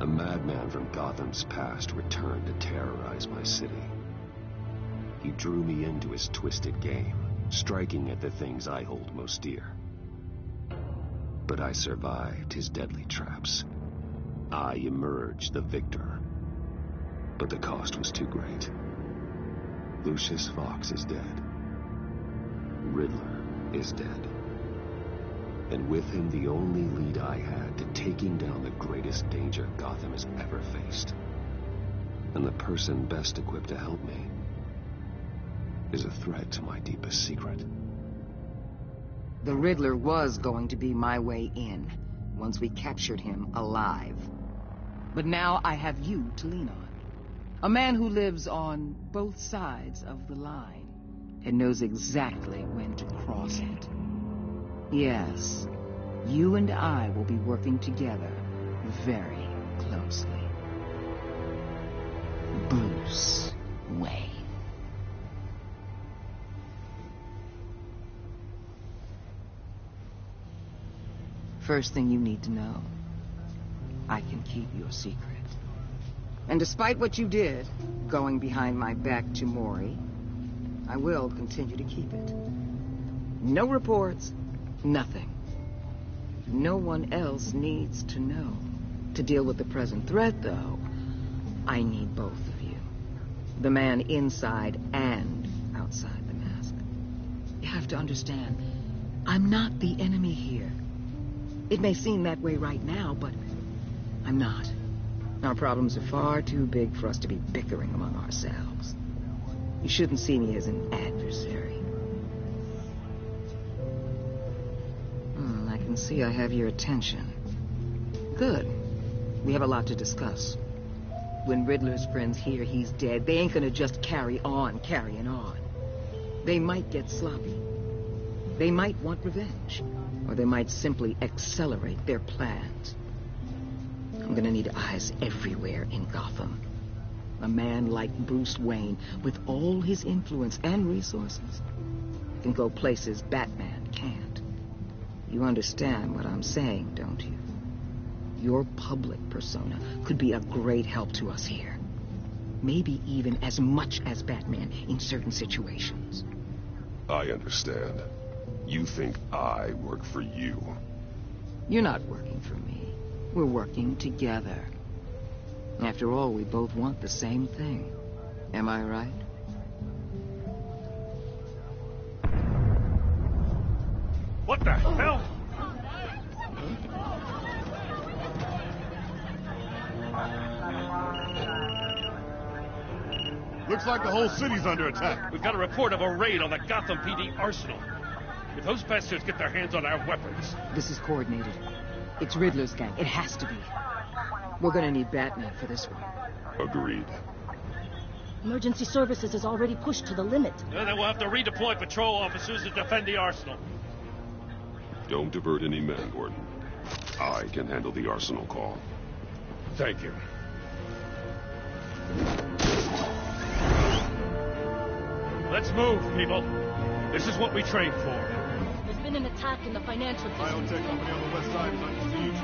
madman from Gotham's past returned to terrorize my city. He drew me into his twisted game, striking at the things I hold most dear. But I survived his deadly traps. I emerged the victor. But the cost was too great. Lucius Fox is dead. Riddler is dead. And with him the only lead I had to taking down the greatest danger Gotham has ever faced. And the person best equipped to help me is a threat to my deepest secret. The Riddler was going to be my way in, once we captured him alive. But now I have you to lean on. A man who lives on both sides of the line and knows exactly when to cross it. Yes, you and I will be working together very closely. Bruce Wayne. First thing you need to know, I can keep your secret. And despite what you did, going behind my back to Maury, I will continue to keep it. No reports, nothing. No one else needs to know. To deal with the present threat, though, I need both of you. The man inside and outside the mask. You have to understand, I'm not the enemy here. It may seem that way right now, but I'm not. Our problems are far too big for us to be bickering among ourselves. You shouldn't see me as an adversary. I can see I have your attention. Good. We have a lot to discuss. When Riddler's friends hear he's dead, they ain't gonna just carry on carrying on. They might get sloppy. They might want revenge. Or they might simply accelerate their plans. I'm gonna need eyes everywhere in Gotham. A man like Bruce Wayne, with all his influence and resources, can go places Batman can't. You understand what I'm saying, don't you? Your public persona could be a great help to us here. Maybe even as much as Batman in certain situations. I understand. You think I work for you? You're not working for me. We're working together. After all, we both want the same thing. Am I right? What the hell? Looks like the whole city's under attack. We've got a report of a raid on the Gotham PD arsenal. If those bastards get their hands on our weapons... This is coordinated. It's Riddler's gang. It has to be. We're gonna need Batman for this one. Agreed. Emergency services is already pushed to the limit. Then we'll have to redeploy patrol officers to defend the arsenal. Don't divert any men, Gordon. I can handle the arsenal call. Thank you. Let's move, people. This is what we trained for. There's been an attack in the financial district. Biotech company on the west side is under siege.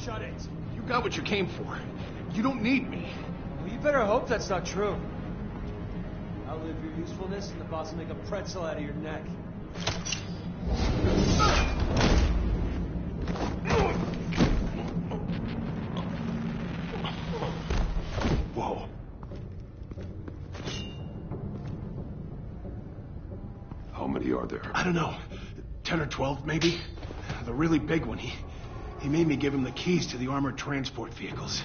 Shut it. You got what you came for. You don't need me. Well, you better hope that's not true. Outlive your usefulness, and the boss will make a pretzel out of your neck. Whoa. How many are there? I don't know. 10 or 12, maybe? The really big one, he made me give him the keys to the armored transport vehicles.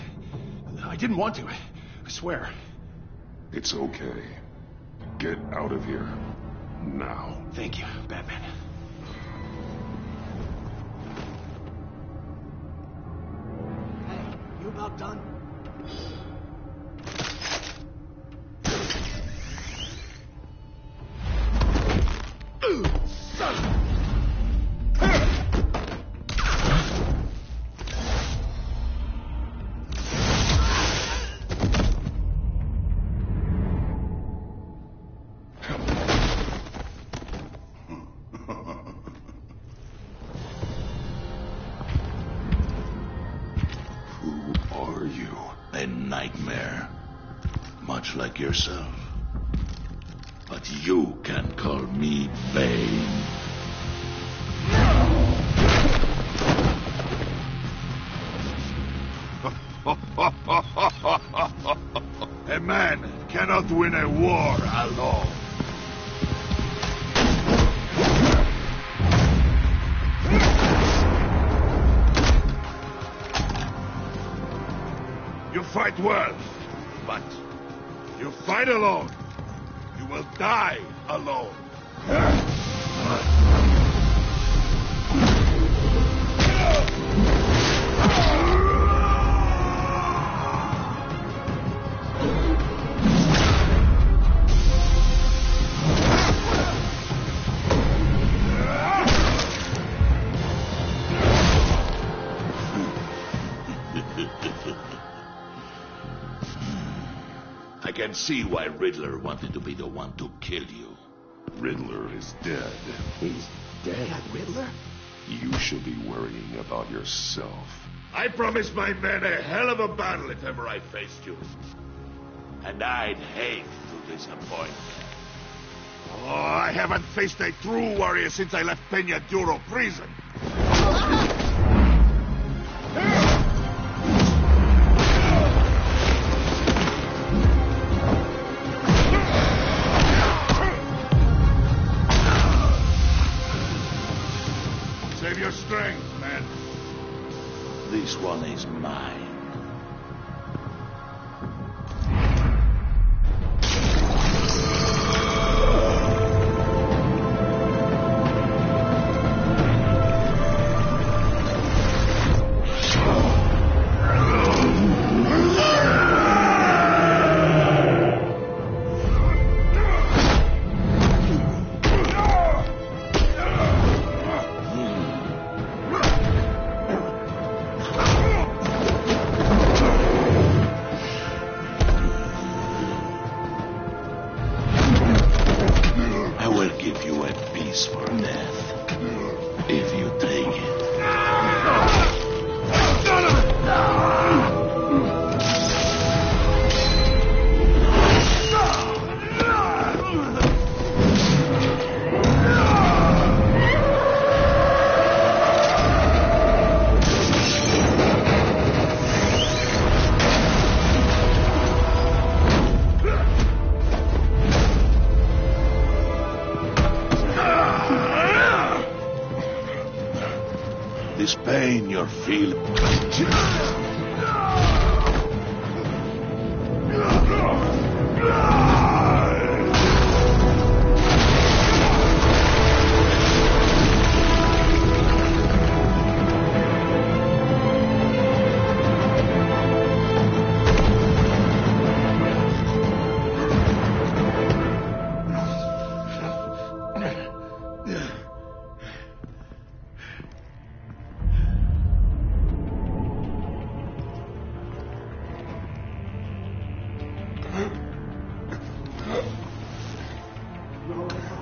I didn't want to, I swear. It's okay. Get out of here. Now. Thank you, Batman. Hey, you about done? Like yourself. But you can call me Bane. A man cannot win a war alone. You fight well, but you fight alone. You will die alone. I can see why Riddler wanted to be the one to kill you. Riddler is dead. He's dead? Yeah, Riddler? You should be worrying about yourself. I promised my men a hell of a battle if ever I faced you. And I'd hate to disappoint. Oh, I haven't faced a true warrior since I left Peña Duro prison. Save your strength, man. This one is mine. This pain you're feeling.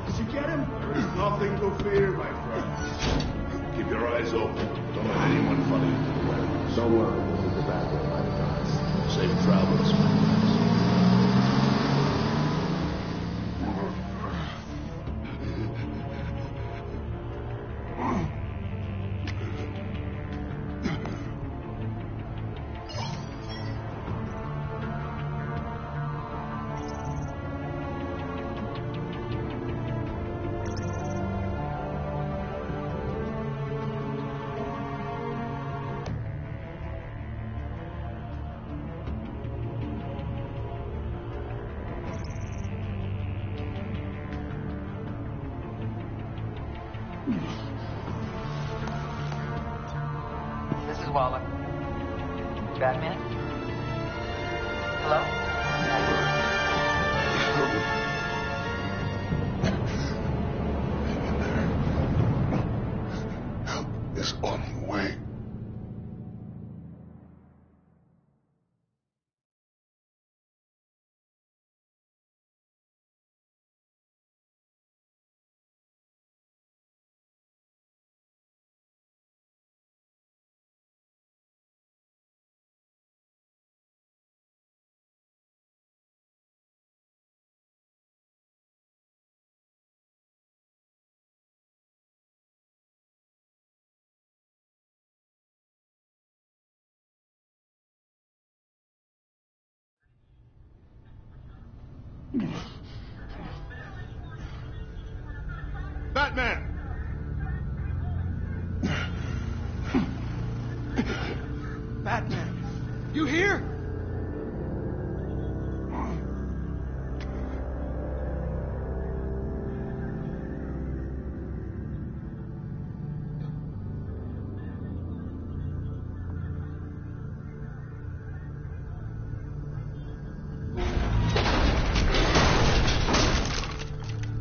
Did you get him? There is nothing to fear, my friend. Keep your eyes open. Don't let anyone follow you to the warehouse. So long. We'll be back with my guys. Safe travels, my friends. This is Waller. Batman? Hello? Help is on the way. Batman! Batman! You here?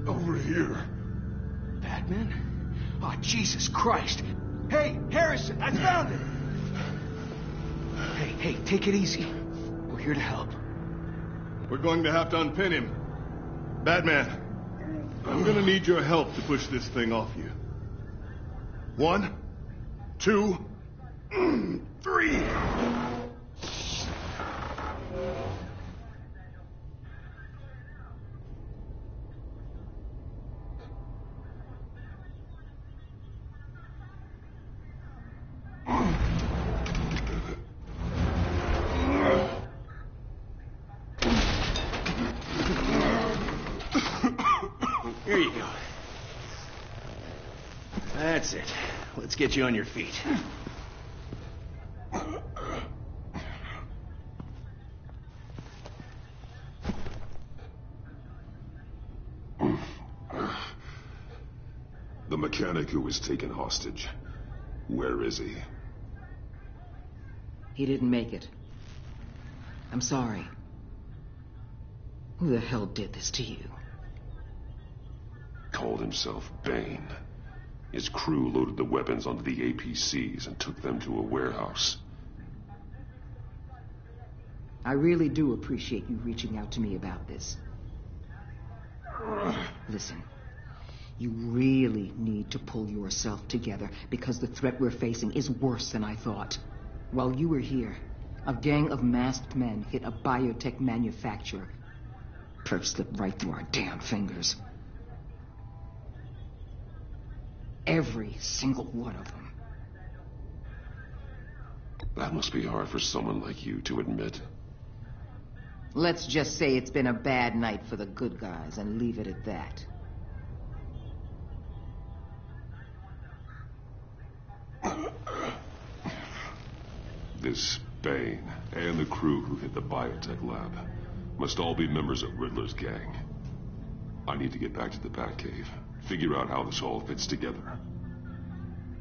Over here. Batman? Oh, Jesus Christ. Hey, Harrison, I found it. Hey, take it easy. We're here to help. We're going to have to unpin him. Batman, I'm gonna need your help to push this thing off you. 1, 2, 3. Here you go. That's it. Let's get you on your feet. The mechanic who was taken hostage. Where is he? He didn't make it. I'm sorry. Who the hell did this to you? Called himself Bane. His crew loaded the weapons onto the APCs and took them to a warehouse. I really do appreciate you reaching out to me about this. Listen, you really need to pull yourself together because the threat we're facing is worse than I thought. While you were here, a gang of masked men hit a biotech manufacturer. Perp slipped right through our damn fingers. Every single one of them. That must be hard for someone like you to admit. Let's just say it's been a bad night for the good guys and leave it at that. This Bane and the crew who hit the biotech lab must all be members of Riddler's gang. I need to get back to the Batcave, figure out how this all fits together.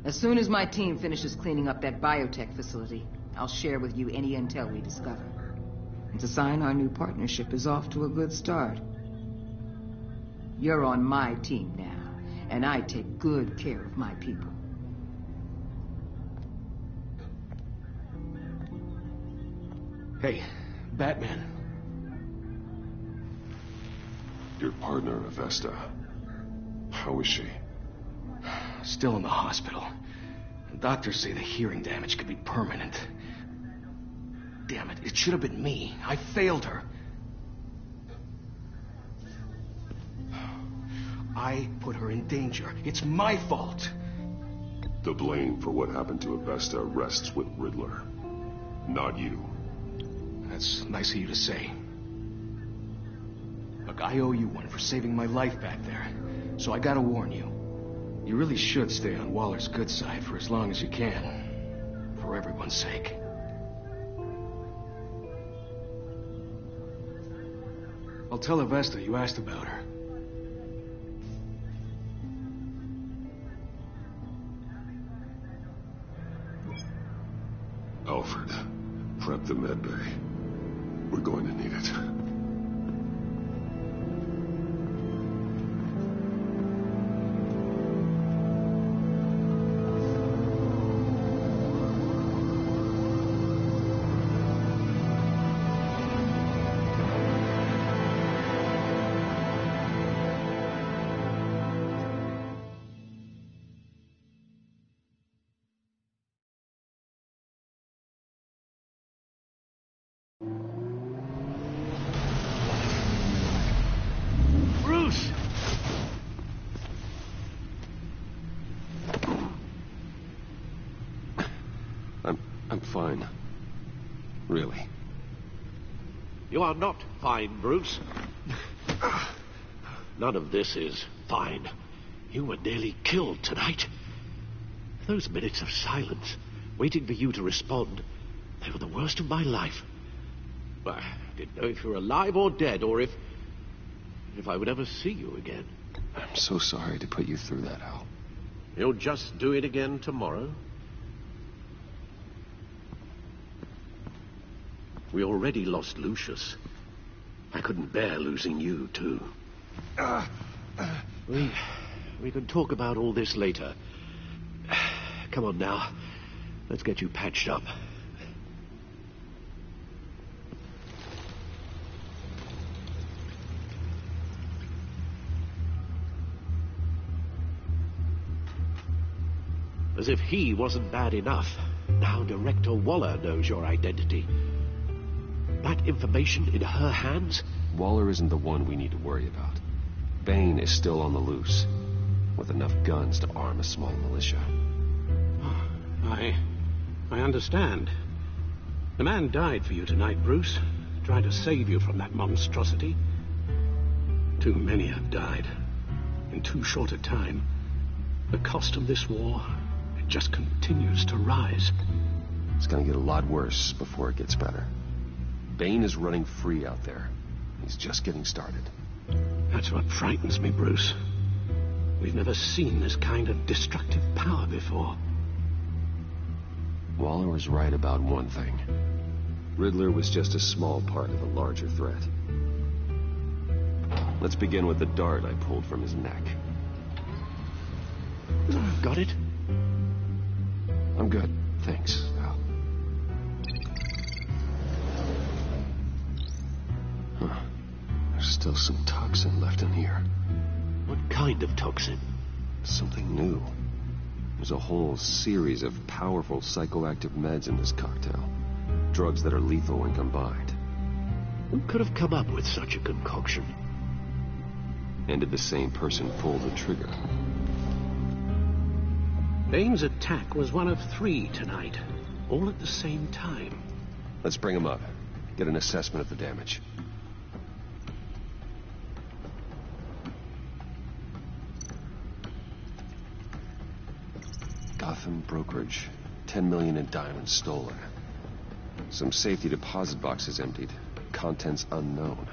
As soon as my team finishes cleaning up that biotech facility, I'll share with you any intel we discover. And to sign our new partnership is off to a good start. You're on my team now, and I take good care of my people. Hey, Batman. Your partner, Avesta. How is she? Still in the hospital. The doctors say the hearing damage could be permanent. Damn it, it should have been me. I failed her. I put her in danger. It's my fault. The blame for what happened to Avesta rests with Riddler, not you. That's nice of you to say. Look, I owe you one for saving my life back there. So I gotta warn you. You really should stay on Waller's good side for as long as you can. For everyone's sake. I'll tell Avesta you asked about her. to medbay. We're going to need it. Bruce! I'm fine. Really. You are not fine, Bruce. None of this is fine. You were nearly killed tonight. Those minutes of silence, waiting for you to respond, they were the worst of my life. I didn't know if you were alive or dead, or if I would ever see you again. I'm so sorry to put you through that, Al. You'll just do it again tomorrow? We already lost Lucius. I couldn't bear losing you, too. We can talk about all this later. Come on now. Let's get you patched up. As if he wasn't bad enough. Now Director Waller knows your identity. That information in her hands? Waller isn't the one we need to worry about. Bane is still on the loose, with enough guns to arm a small militia. I understand. The man died for you tonight, Bruce. Tried to save you from that monstrosity. Too many have died. In too short a time. The cost of this war, it just continues to rise. It's gonna get a lot worse before it gets better. Bane is running free out there. He's just getting started. That's what frightens me, Bruce. We've never seen this kind of destructive power before. Waller was right about one thing. Riddler was just a small part of a larger threat. Let's begin with the dart I pulled from his neck. Got it? I'm good, thanks, Al. Huh. There's still some toxin left in here. What kind of toxin? Something new. There's a whole series of powerful psychoactive meds in this cocktail. Drugs that are lethal when combined. Who could have come up with such a concoction? And did the same person pull the trigger? Bane's attack was one of 3 tonight, all at the same time. Let's bring him up. Get an assessment of the damage. Gotham brokerage. 10 million in diamonds stolen. Some safety deposit boxes emptied. Contents unknown.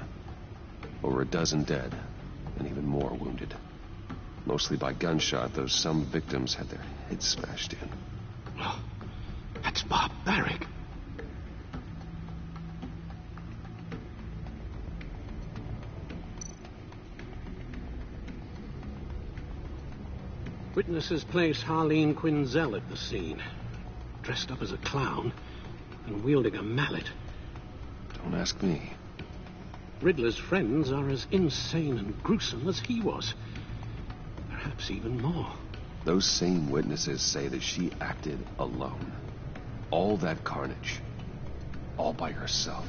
Over a dozen dead, and even more wounded. Mostly by gunshot, though some victims had their heads smashed in. Oh, that's barbaric. Witnesses place Harleen Quinzel at the scene, dressed up as a clown and wielding a mallet. Don't ask me. Riddler's friends are as insane and gruesome as he was. Perhaps even more. Those same witnesses say that she acted alone. All that carnage. All by herself.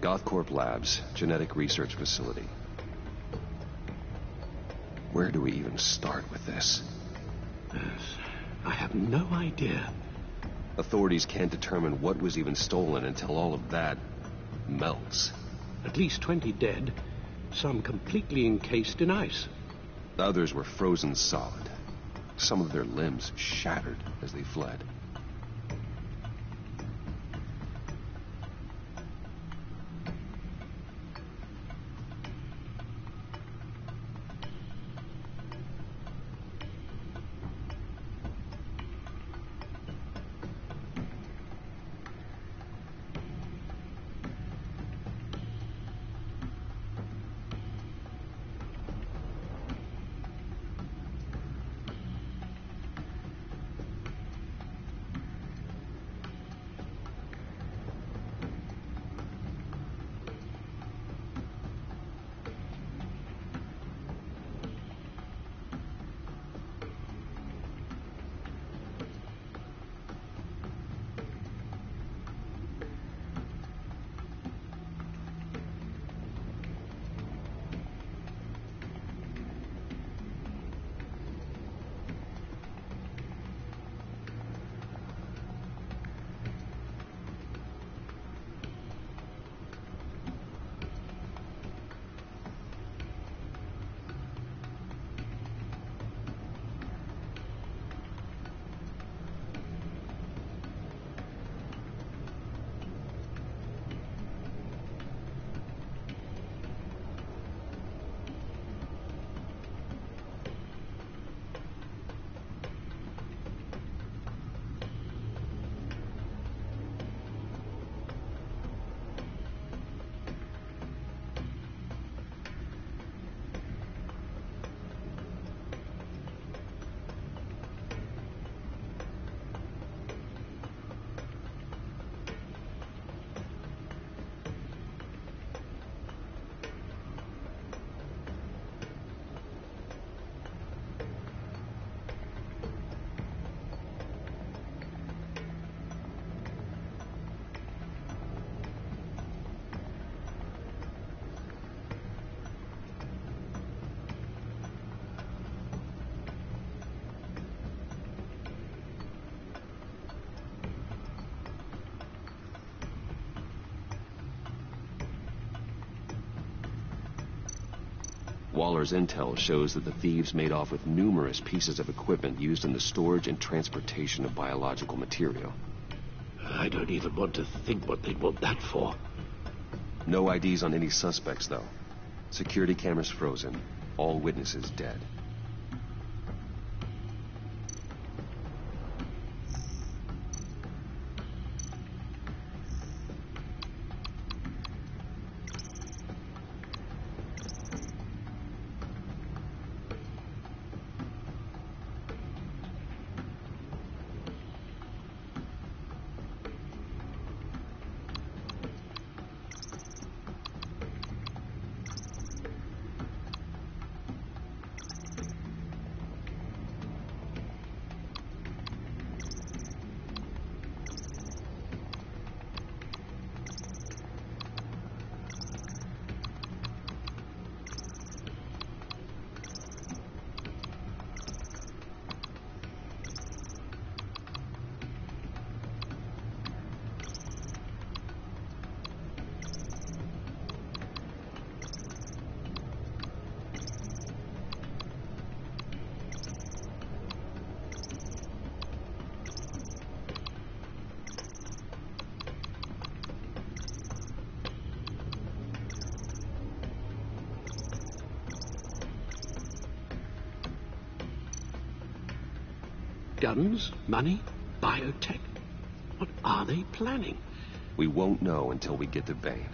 Gothcorp Labs, genetic research facility. Where do we even start with this? Yes, I have no idea. Authorities can't determine what was even stolen until all of that melts. At least 20 dead, some completely encased in ice. Others were frozen solid. Some of their limbs shattered as they fled. Waller's intel shows that the thieves made off with numerous pieces of equipment used in the storage and transportation of biological material. I don't even want to think what they'd want that for. No IDs on any suspects, though. Security cameras frozen. All witnesses dead. Guns, money, biotech. What are they planning? We won't know until we get to Bane.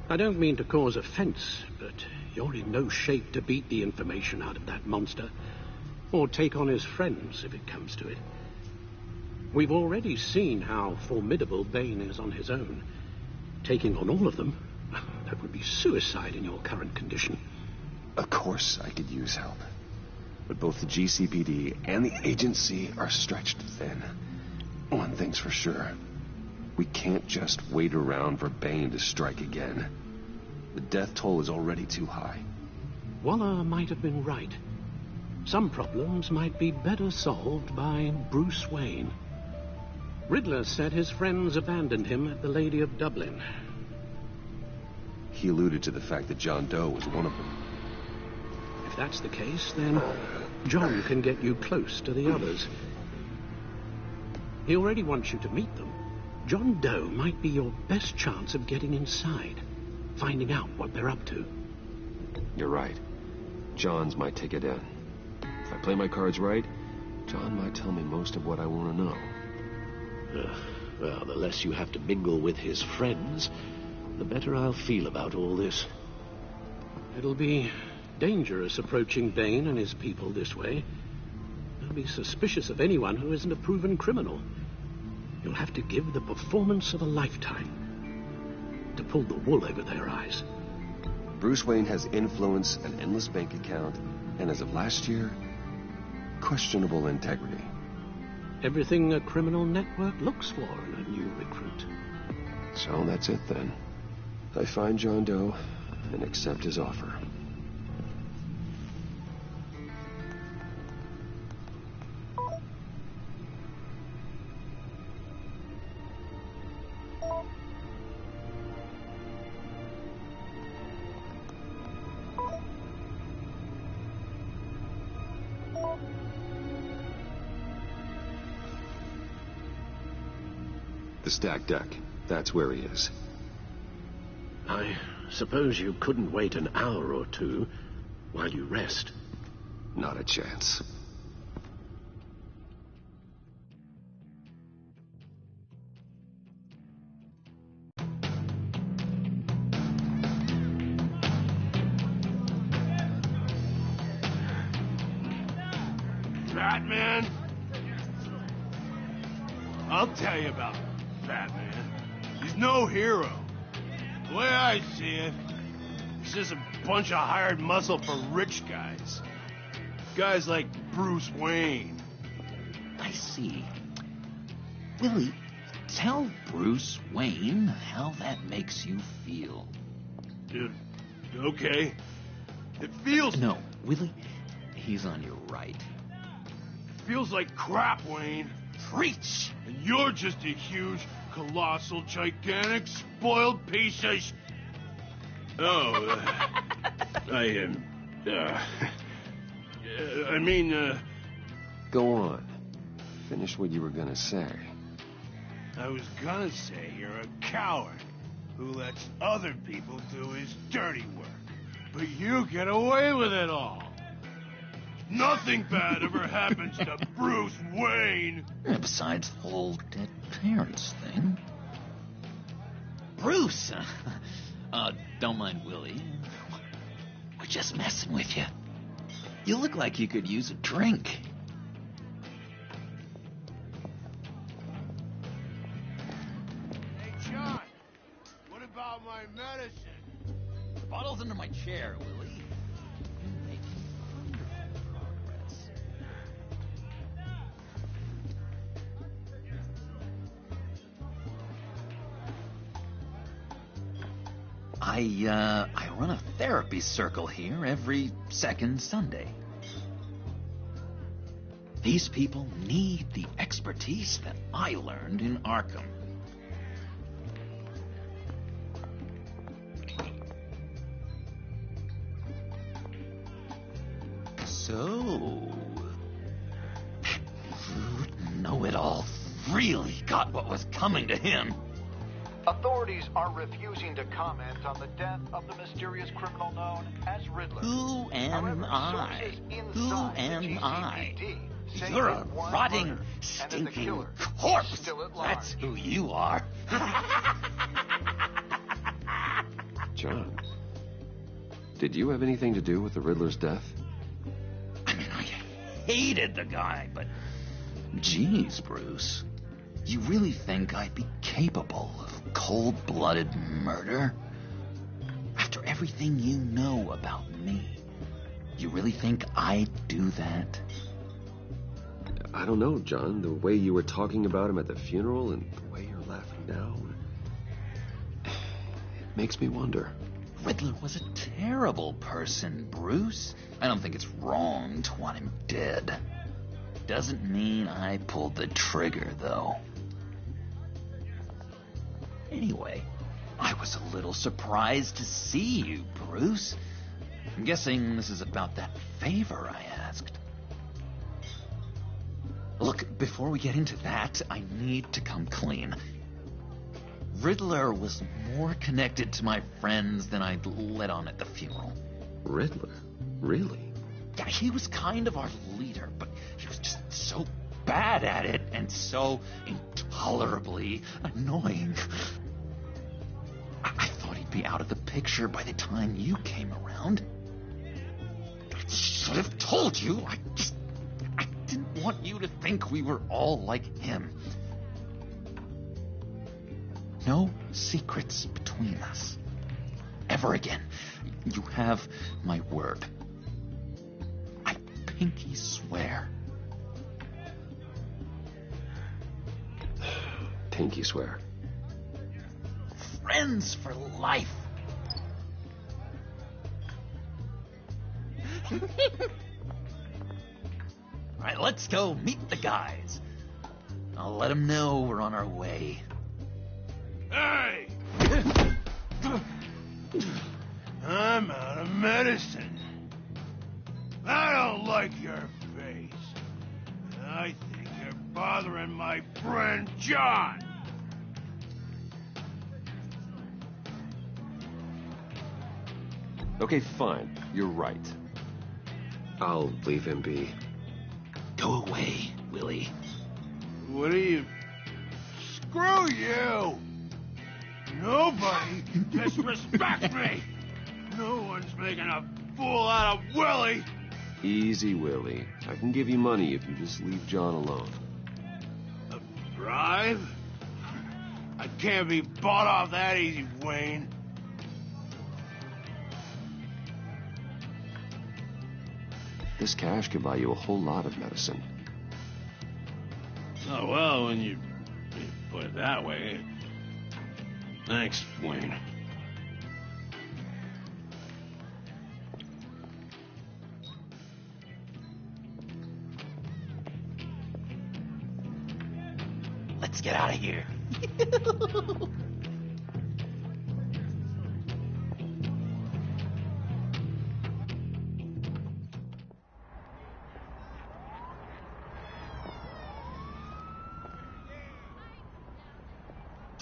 I don't mean to cause offense, but you're in no shape to beat the information out of that monster, or take on his friends if it comes to it. We've already seen how formidable Bane is on his own. Taking on all of them, that would be suicide in your current condition. Of course I could use help. But both the GCPD and the agency are stretched thin. One thing's for sure. We can't just wait around for Bane to strike again. The death toll is already too high. Waller might have been right. Some problems might be better solved by Bruce Wayne. Riddler said his friends abandoned him at the Lady of Dublin. He alluded to the fact that John Doe was one of them. If that's the case, then John can get you close to the others. He already wants you to meet them. John Doe might be your best chance of getting inside, finding out what they're up to. You're right. John's my ticket in. If I play my cards right, John might tell me most of what I want to know. Well, the less you have to mingle with his friends, the better I'll feel about all this. It'll be dangerous approaching Bane and his people this way. They'll be suspicious of anyone who isn't a proven criminal. You'll have to give the performance of a lifetime to pull the wool over their eyes. Bruce Wayne has influence, an endless bank account, and as of last year, questionable integrity. Everything a criminal network looks for in a new recruit. So that's it then. I find John Doe and accept his offer. The stacked deck. That's where he is. I suppose you couldn't wait an hour or two while you rest. Not a chance. Batman? I'll tell you about Batman. He's no hero. The way I see it, he's just a bunch of hired muscle for rich guys. Guys like Bruce Wayne. I see. Willie, tell Bruce Wayne how that makes you feel. Okay. It feels... No, Willie, he's on your right. Feels like crap, Wayne. Preach! And you're just a huge, colossal, gigantic, spoiled piece of Go on. Finish what you were gonna say. I was gonna say you're a coward who lets other people do his dirty work. But you get away with it all. Nothing bad ever happens to Bruce Wayne. Besides the whole dead parents thing. Bruce! Don't mind Willie. We're just messing with you. You look like you could use a drink. Hey, John. What about my medicine? The bottle's under my chair, Willie. I run a therapy circle here every second Sunday. These people need the expertise that I learned in Arkham. So, that rude know-it-all really got what was coming to him. Authorities are refusing to comment on the death of the mysterious criminal known as Riddler. Who am I? Who am I? You're a rotting, stinking corpse. That's who you are. John, did you have anything to do with the Riddler's death? I mean, I hated the guy, but... Geez, Bruce. You really think I'd be capable of cold-blooded murder? After everything you know about me, you really think I'd do that? I don't know, John. The way you were talking about him at the funeral and the way you're laughing now, it makes me wonder. Riddler was a terrible person, Bruce. I don't think it's wrong to want him dead. Doesn't mean I pulled the trigger, though. Anyway, I was a little surprised to see you, Bruce. I'm guessing this is about that favor I asked. Look, before we get into that, I need to come clean. Riddler was more connected to my friends than I'd let on at the funeral. Riddler? Really? Yeah, he was kind of our leader, but he was just so bad at it and so intolerably annoying. I thought he'd be out of the picture by the time you came around. I should have told you. I didn't want you to think we were all like him. No secrets between us. Ever again. You have my word. I pinky swear. Pinky swear. Friends for life. All right, let's go meet the guys. I'll let them know we're on our way. Hey! I'm out of medicine. I don't like your face. I think you're bothering my friend John. Okay, fine. You're right. I'll leave him be. Go away, Willie. What are you... Screw you! Nobody disrespect me! No one's making a fool out of Willie! Easy, Willie. I can give you money if you just leave John alone. A bribe? I can't be bought off that easy, Wayne. This cash could buy you a whole lot of medicine. Oh, well, when you put it that way. Thanks, Wayne. Let's get out of here.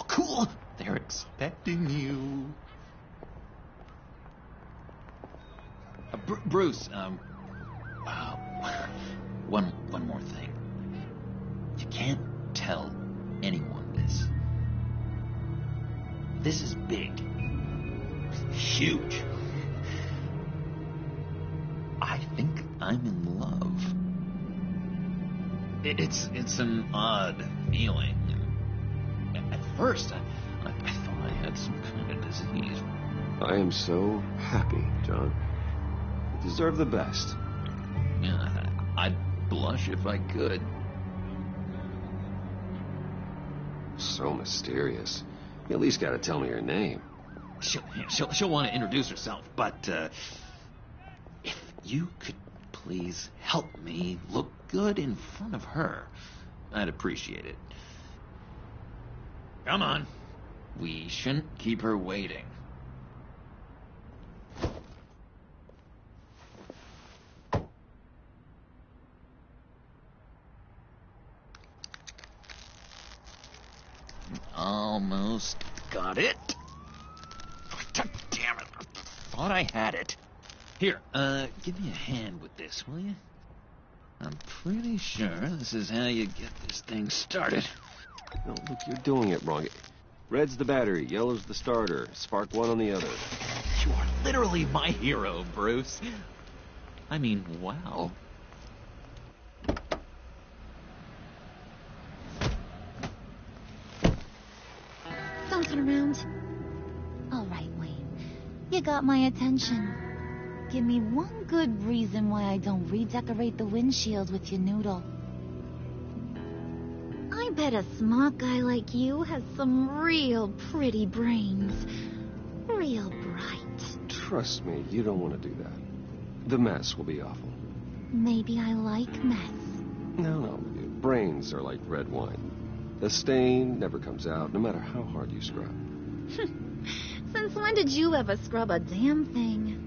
Cool. They're expecting you. Bruce, one more thing. You can't tell anyone this. This is big. Huge. I think I'm in love. It's an odd feeling. At first, I thought I had some kind of disease. I am so happy, John. You deserve the best. Yeah, I'd blush if I could. So mysterious. You at least gotta tell me your name. She'll want to introduce herself, but if you could please help me look good in front of her, I'd appreciate it. Come on. We shouldn't keep her waiting. Almost got it. Damn it. I thought I had it. Here, give me a hand with this, will you? I'm pretty sure this is how you get this thing started. No, look, you're doing it wrong. Red's the battery, yellow's the starter, spark one on the other. You are literally my hero, Bruce. I mean, wow. Don't turn around. All right, Wayne. You got my attention. Give me one good reason why I don't redecorate the windshield with your noodle. I bet a smart guy like you has some real pretty brains. Real bright. Trust me, you don't want to do that. The mess will be awful. Maybe I like mess. No, brains are like red wine. The stain never comes out, no matter how hard you scrub. Since when did you ever scrub a damn thing?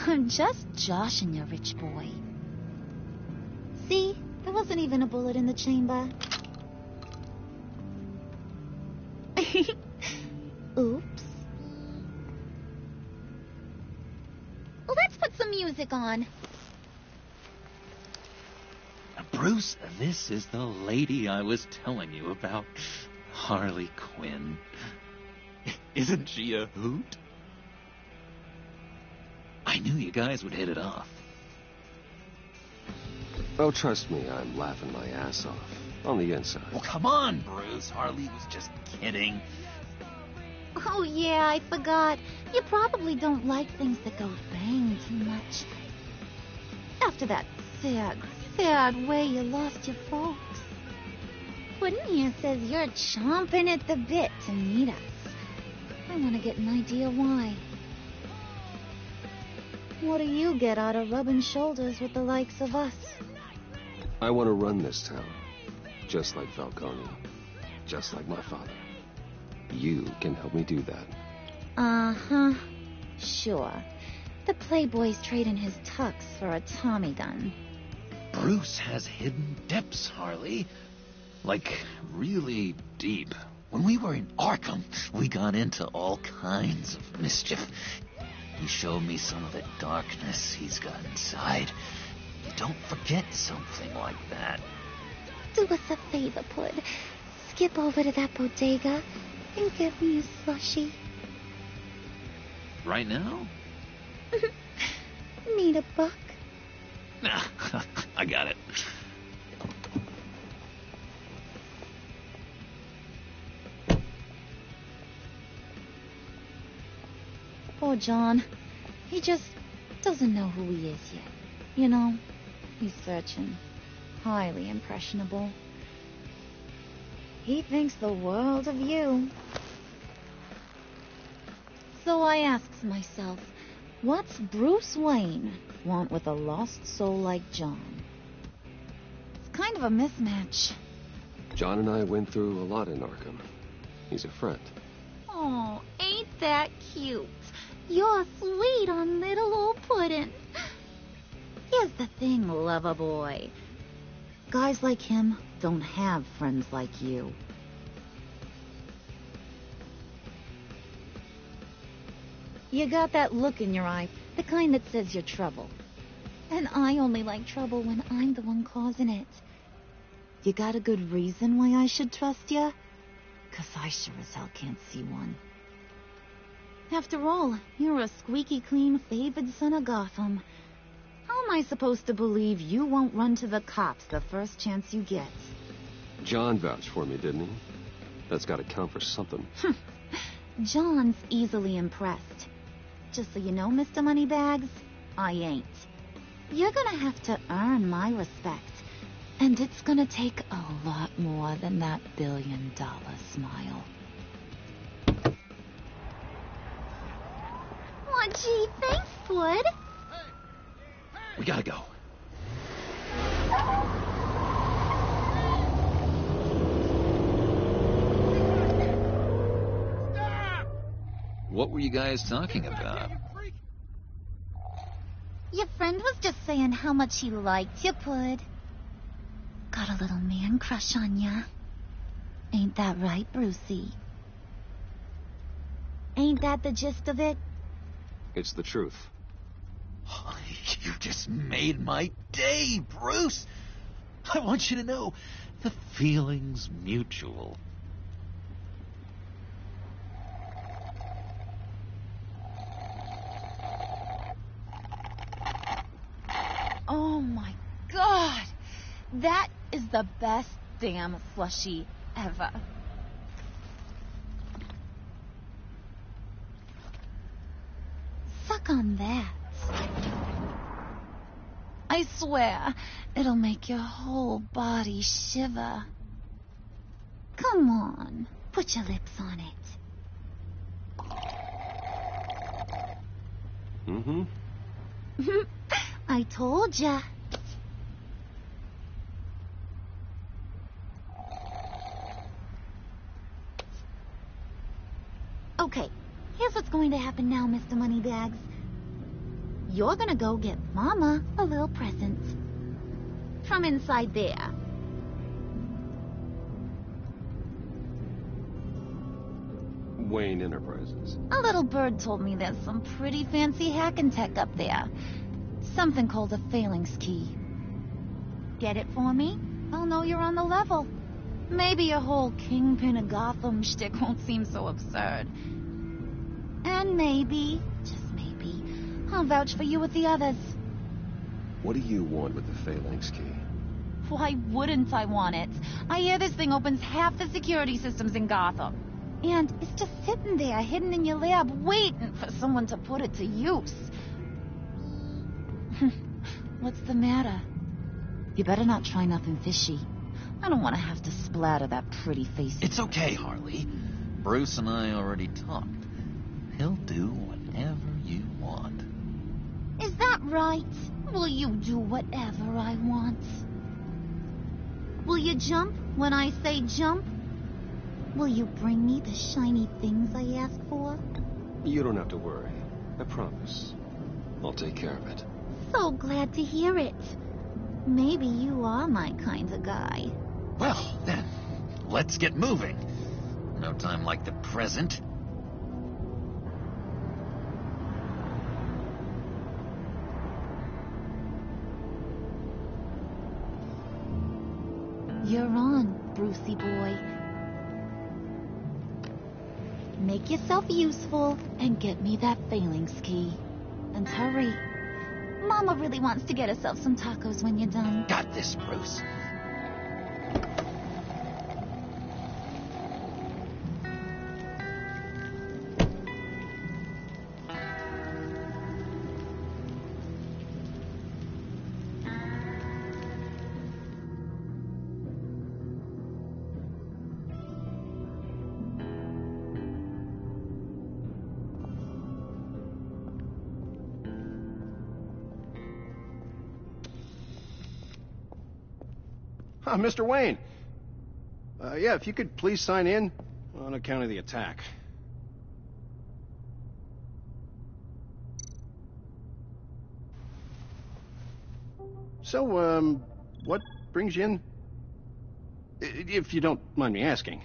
I'm just joshing you, rich boy. See? There wasn't even a bullet in the chamber. Oops. Let's put some music on. Bruce, this is the lady I was telling you about. Harley Quinn. Isn't she a hoot? I knew you guys would hit it off. Oh, trust me, I'm laughing my ass off. On the inside. Well, come on, Bruce. Harley was just kidding. Oh, yeah, I forgot. You probably don't like things that go bang too much. After that sad way you lost your folks. Puddin' here says you're chomping at the bit to meet us. I want to get an idea why. What do you get out of rubbing shoulders with the likes of us? I want to run this town. Just like Falcone. Just like my father. You can help me do that. Uh-huh. Sure. The playboy's trading his tux for a Tommy gun. Bruce has hidden depths, Harley. Like, really deep. When we were in Arkham, we got into all kinds of mischief. He showed me some of the darkness he's got inside. You don't forget something like that. Do us a favor, Pud. Skip over to that bodega and get me a slushie. Right now? Need a buck? Nah, I got it. Poor John. He just doesn't know who he is yet. You know, he's searching. Highly impressionable. He thinks the world of you. So I asks myself, what's Bruce Wayne want with a lost soul like John? It's kind of a mismatch. John and I went through a lot in Arkham. He's a friend. Oh, ain't that cute? You're sweet on little old Puddin'. Here's the thing, lover boy. Guys like him don't have friends like you. You got that look in your eye, the kind that says you're trouble. And I only like trouble when I'm the one causing it. You got a good reason why I should trust you? 'Cause I sure as hell can't see one. After all, you're a squeaky clean favored son of Gotham. How am I supposed to believe you won't run to the cops the first chance you get? John vouched for me, didn't he? That's got to count for something. John's easily impressed. Just so you know, Mr. Moneybags, I ain't. You're gonna have to earn my respect. And it's gonna take a lot more than that $1 billion smile. Oh, gee, thanks, Wood. We gotta go. What were you guys talking about? Your friend was just saying how much he liked you, Pud. Got a little man crush on ya. Ain't that right, Brucey? Ain't that the gist of it? It's the truth. You just made my day, Bruce. I want you to know the feeling's mutual. Oh my God! That is the best damn slushie ever. Suck on that. I swear, it'll make your whole body shiver. Come on, put your lips on it. Mm-hmm. I told ya. Okay, here's what's going to happen now, Mr. Moneybags. You're gonna go get Mama a little present. From inside there. Wayne Enterprises. A little bird told me there's some pretty fancy hacking tech up there. Something called a phalanx key. Get it for me? I'll know you're on the level. Maybe your whole Kingpin of Gotham shtick won't seem so absurd. And maybe, just maybe, I'll vouch for you with the others. What do you want with the phalanx key? Why wouldn't I want it? I hear this thing opens half the security systems in Gotham. And it's just sitting there, hidden in your lab, waiting for someone to put it to use. What's the matter? You better not try nothing fishy. I don't want to have to splatter that pretty face. It's okay, Harley. Bruce and I already talked. He'll do whatever you want. Is that right? Will you do whatever I want? Will you jump when I say jump? Will you bring me the shiny things I ask for? You don't have to worry. I promise. I'll take care of it. So glad to hear it. Maybe you are my kind of guy. Well, then, let's get moving. No time like the present. You're on, Brucey boy. Make yourself useful and get me that phalanx key. And hurry. Mama really wants to get herself some tacos when you're done. Got this, Bruce. Mr. Wayne. Yeah, if you could please sign in on account of the attack. So, what brings you in? If you don't mind me asking.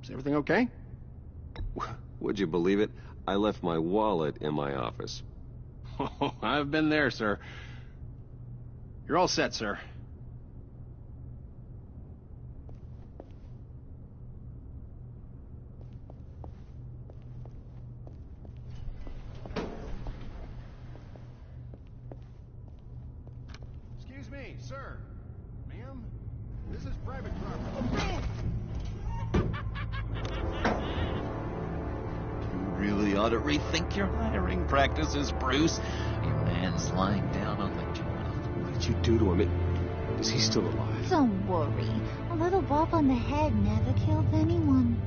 Is everything okay? Would you believe it? I left my wallet in my office. Oh, I've been there, sir. You're all set, sir. Excuse me, sir. Ma'am, this is private property. You really ought to rethink your hiring practices, Bruce. Your man's lying down on the job. What did you do to him? Is he still alive? Don't worry. A little bump on the head never killed anyone.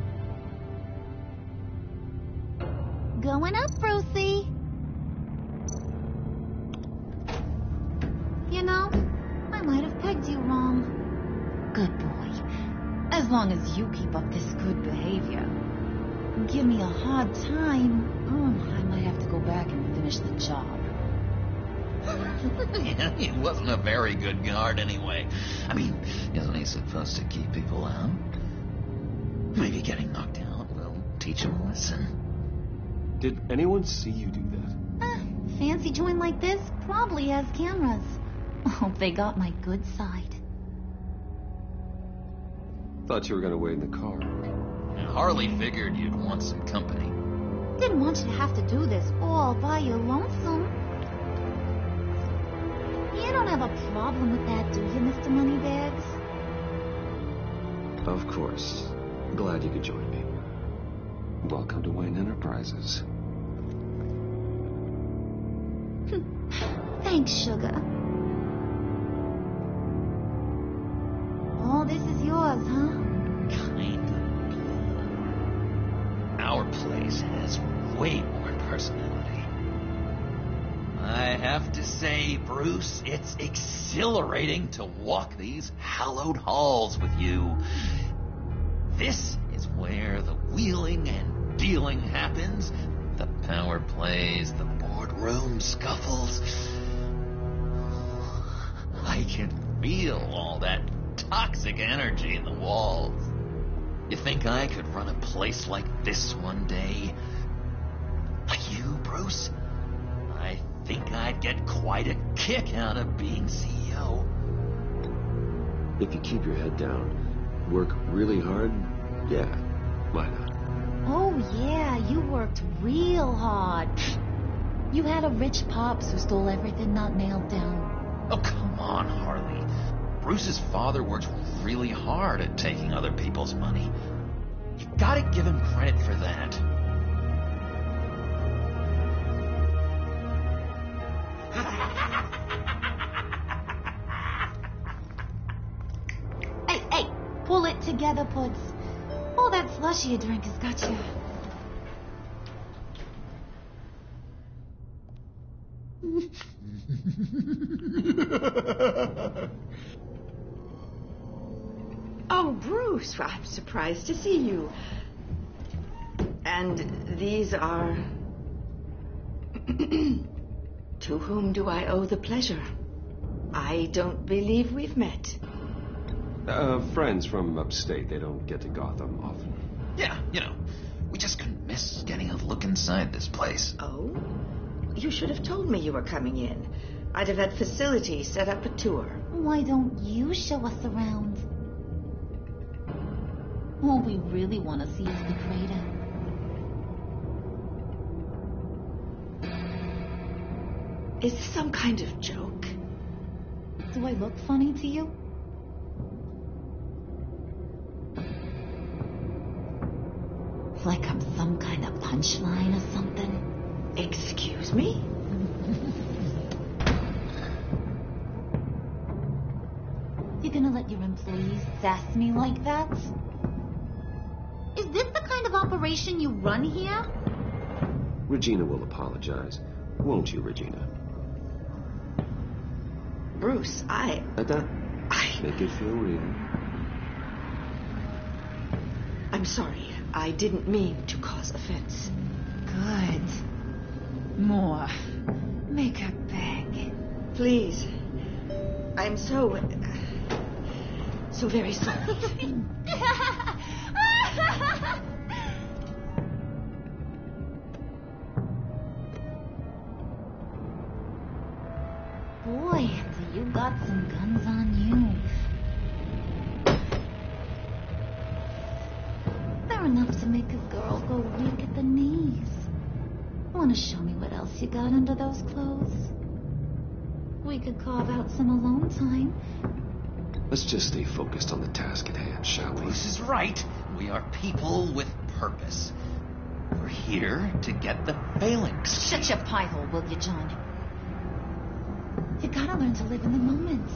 Going up, Brucey. You know, I might have pegged you wrong. Good boy. As long as you keep up this good behavior. Give me a hard time, I might have to go back and finish the job. Yeah, he wasn't a very good guard anyway. I mean, isn't he supposed to keep people out? Maybe getting knocked out will teach him a lesson. Did anyone see you do that? Fancy joint like this probably has cameras. Hope they got my good side. Thought you were gonna wait in the car. Harley figured you'd want some company. Didn't want you to have to do this all by your lonesome. You don't have a problem with that, do you, Mr. Moneybags? Of course. Glad you could join me. Welcome to Wayne Thanks, sugar. way more personality. I have to say, Bruce, it's exhilarating to walk these hallowed halls with you. This is where the wheeling and dealing happens, the power plays, the boardroom scuffles. I can feel all that toxic energy in the walls. You think I could run a place like this one day? Like you, Bruce? I think I'd get quite a kick out of being CEO. If you keep your head down, work really hard, yeah, why not? Oh, yeah, you worked real hard. You had a rich pops who stole everything not nailed down. Oh, come on, Harley. Bruce's father worked really hard at taking other people's money. You gotta give him credit for that. Hey, pull it together, Puds. All that slushy you drink has got you. Oh, Bruce, I'm surprised to see you. And these are... To whom do I owe the pleasure? I don't believe we've met. Friends from upstate. They don't get to Gotham often. Yeah, we just couldn't miss getting a look inside this place. Oh? You should have told me you were coming in. I'd have had facilities set up a tour. Why don't you show us around? All we really want to see is the crater. Is this some kind of joke? Do I look funny to you? Like I'm some kind of punchline or something? Excuse me? You gonna let your employees sass me like that? Is this the kind of operation you run here? Regina will apologize. Won't you, Regina? Bruce, Make it feel real. I'm sorry. I didn't mean to cause offense. Good. More. Make her beg. Please. I'm so very sorry. Boy, do you got some guns on you. They're enough to make a girl go weak at the knees. Want to show me what else you got under those clothes? We could carve out some alone time. Let's just stay focused on the task at hand, shall we? Bruce is right. We are people with purpose. We're here to get the phalanx. Shut your pie hole, will you, John? You gotta learn to live in the moment.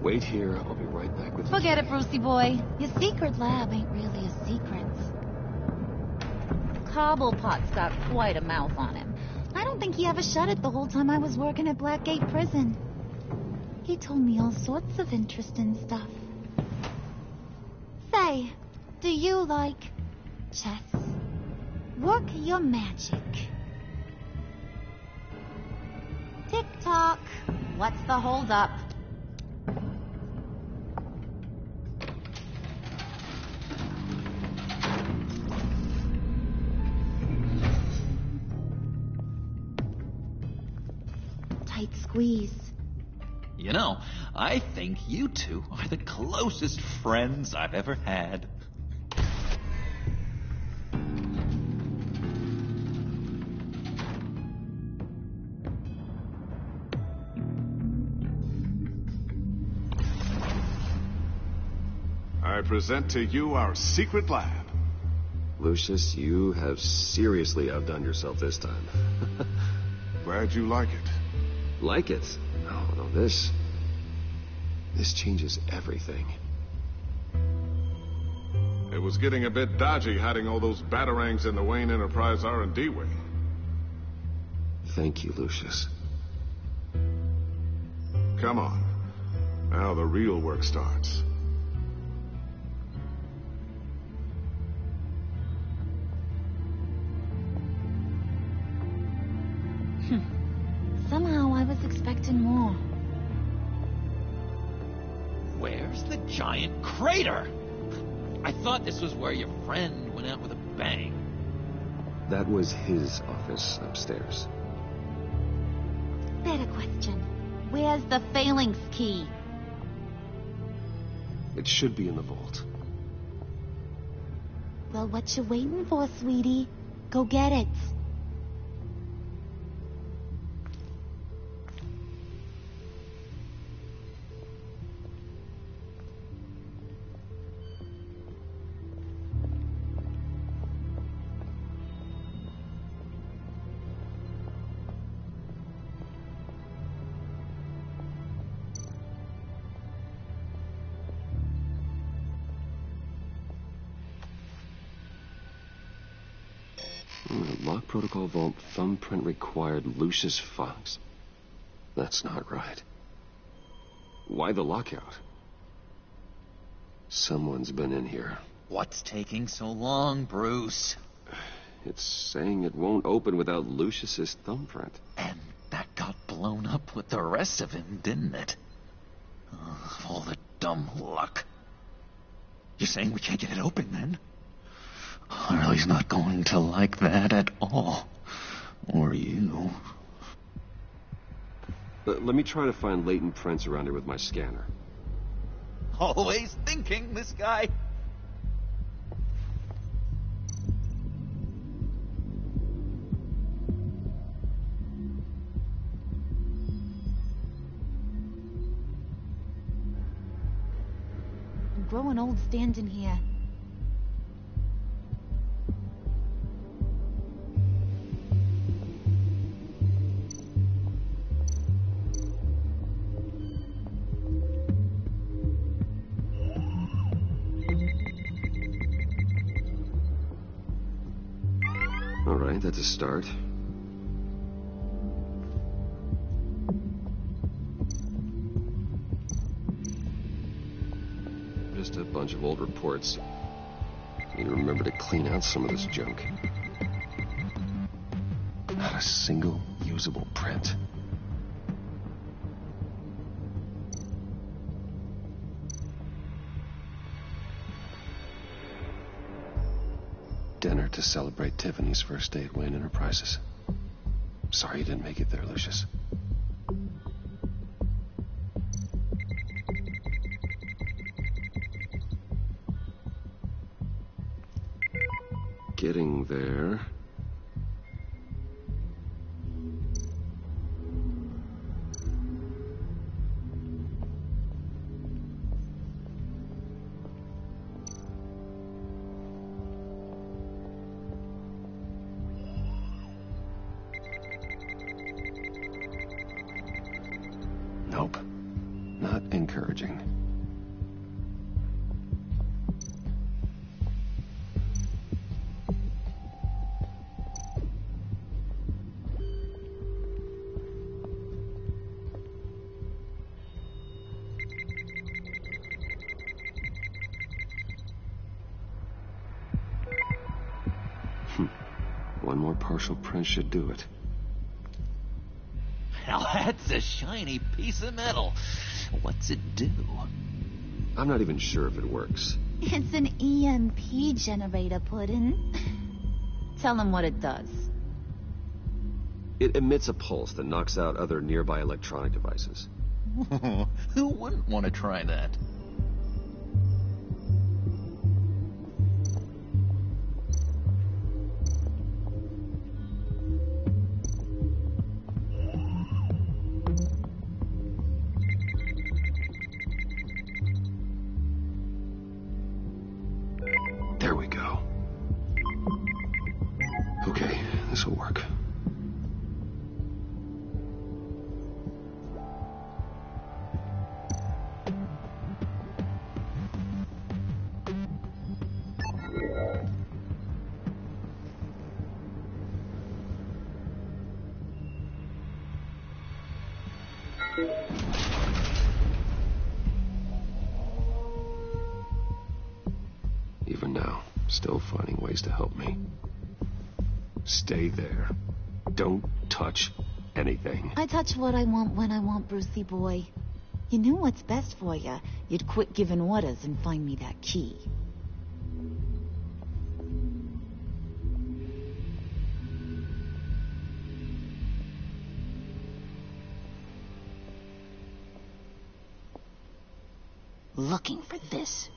Wait here. I'll be right back with you. Forget it, Brucey boy. Your secret lab ain't really a secret. Cobblepot's got quite a mouth on him. I don't think he ever shut it the whole time I was working at Blackgate Prison. He told me all sorts of interesting stuff. Say, do you like chess? Work your magic. Tick-tock. What's the holdup? Tight squeeze. You know, I think you two are the closest friends I've ever had. I present to you our secret lab. Lucius, you have seriously outdone yourself this time. Glad you like it. Like it? No, this changes everything. It was getting a bit dodgy hiding all those batarangs in the Wayne Enterprise R&D wing. Thank you, Lucius. Come on. Now the real work starts. Somehow I was expecting more. Where's the giant crater? I thought this was where your friend went out with a bang. That was his office upstairs. Better question. Where's the phalanx key? It should be in the vault. Well, what you waiting for, sweetie? Go get it. Lock protocol vault thumbprint required Lucius Fox. That's not right. Why the lockout? Someone's been in here. What's taking so long, Bruce? It's saying it won't open without Lucius's thumbprint. And that got blown up with the rest of him, didn't it? All the dumb luck. You're saying we can't get it open, then? I know he's not going to like that at all. Or you. Let me try to find latent prints around here with my scanner. Always thinking, this guy. I'm growing old standing here. All right, that's a start. Just a bunch of old reports. Need to remember to clean out some of this junk. Not a single usable print. Dinner to celebrate Tiffany's first day at Wayne Enterprises. Sorry you didn't make it there, Lucius. Getting there. Nope. Not encrypted. encouraging. One more partial print should do it. Now that's a shiny piece of metal. What's it do? I'm not even sure if it works. It's an EMP generator, Puddin'. Tell him what it does. It emits a pulse that knocks out other nearby electronic devices. Who wouldn't want to try that? There we go. Okay, this will work. Even now, still finding ways to help me. Stay there. Don't touch anything. I touch what I want when I want, Brucey boy. You knew what's best for you. You'd quit giving orders and find me that key. Looking for this.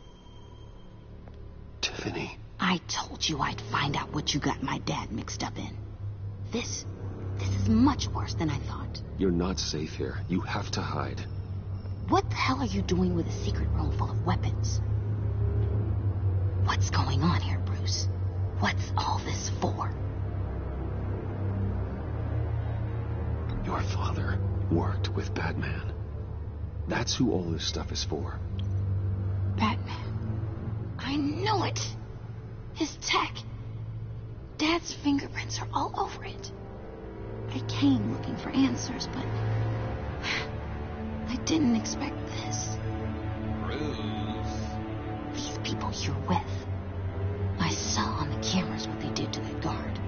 Tiffany. I told you I'd find out what you got my dad mixed up in. This is much worse than I thought. You're not safe here. You have to hide. What the hell are you doing with a secret room full of weapons? What's going on here, Bruce? What's all this for? Your father worked with Batman. That's who all this stuff is for. Batman. I knew it. His tech. Dad's fingerprints are all over it. I came looking for answers, but I didn't expect this. Bruce. These people you're with. I saw on the cameras what they did to that guard.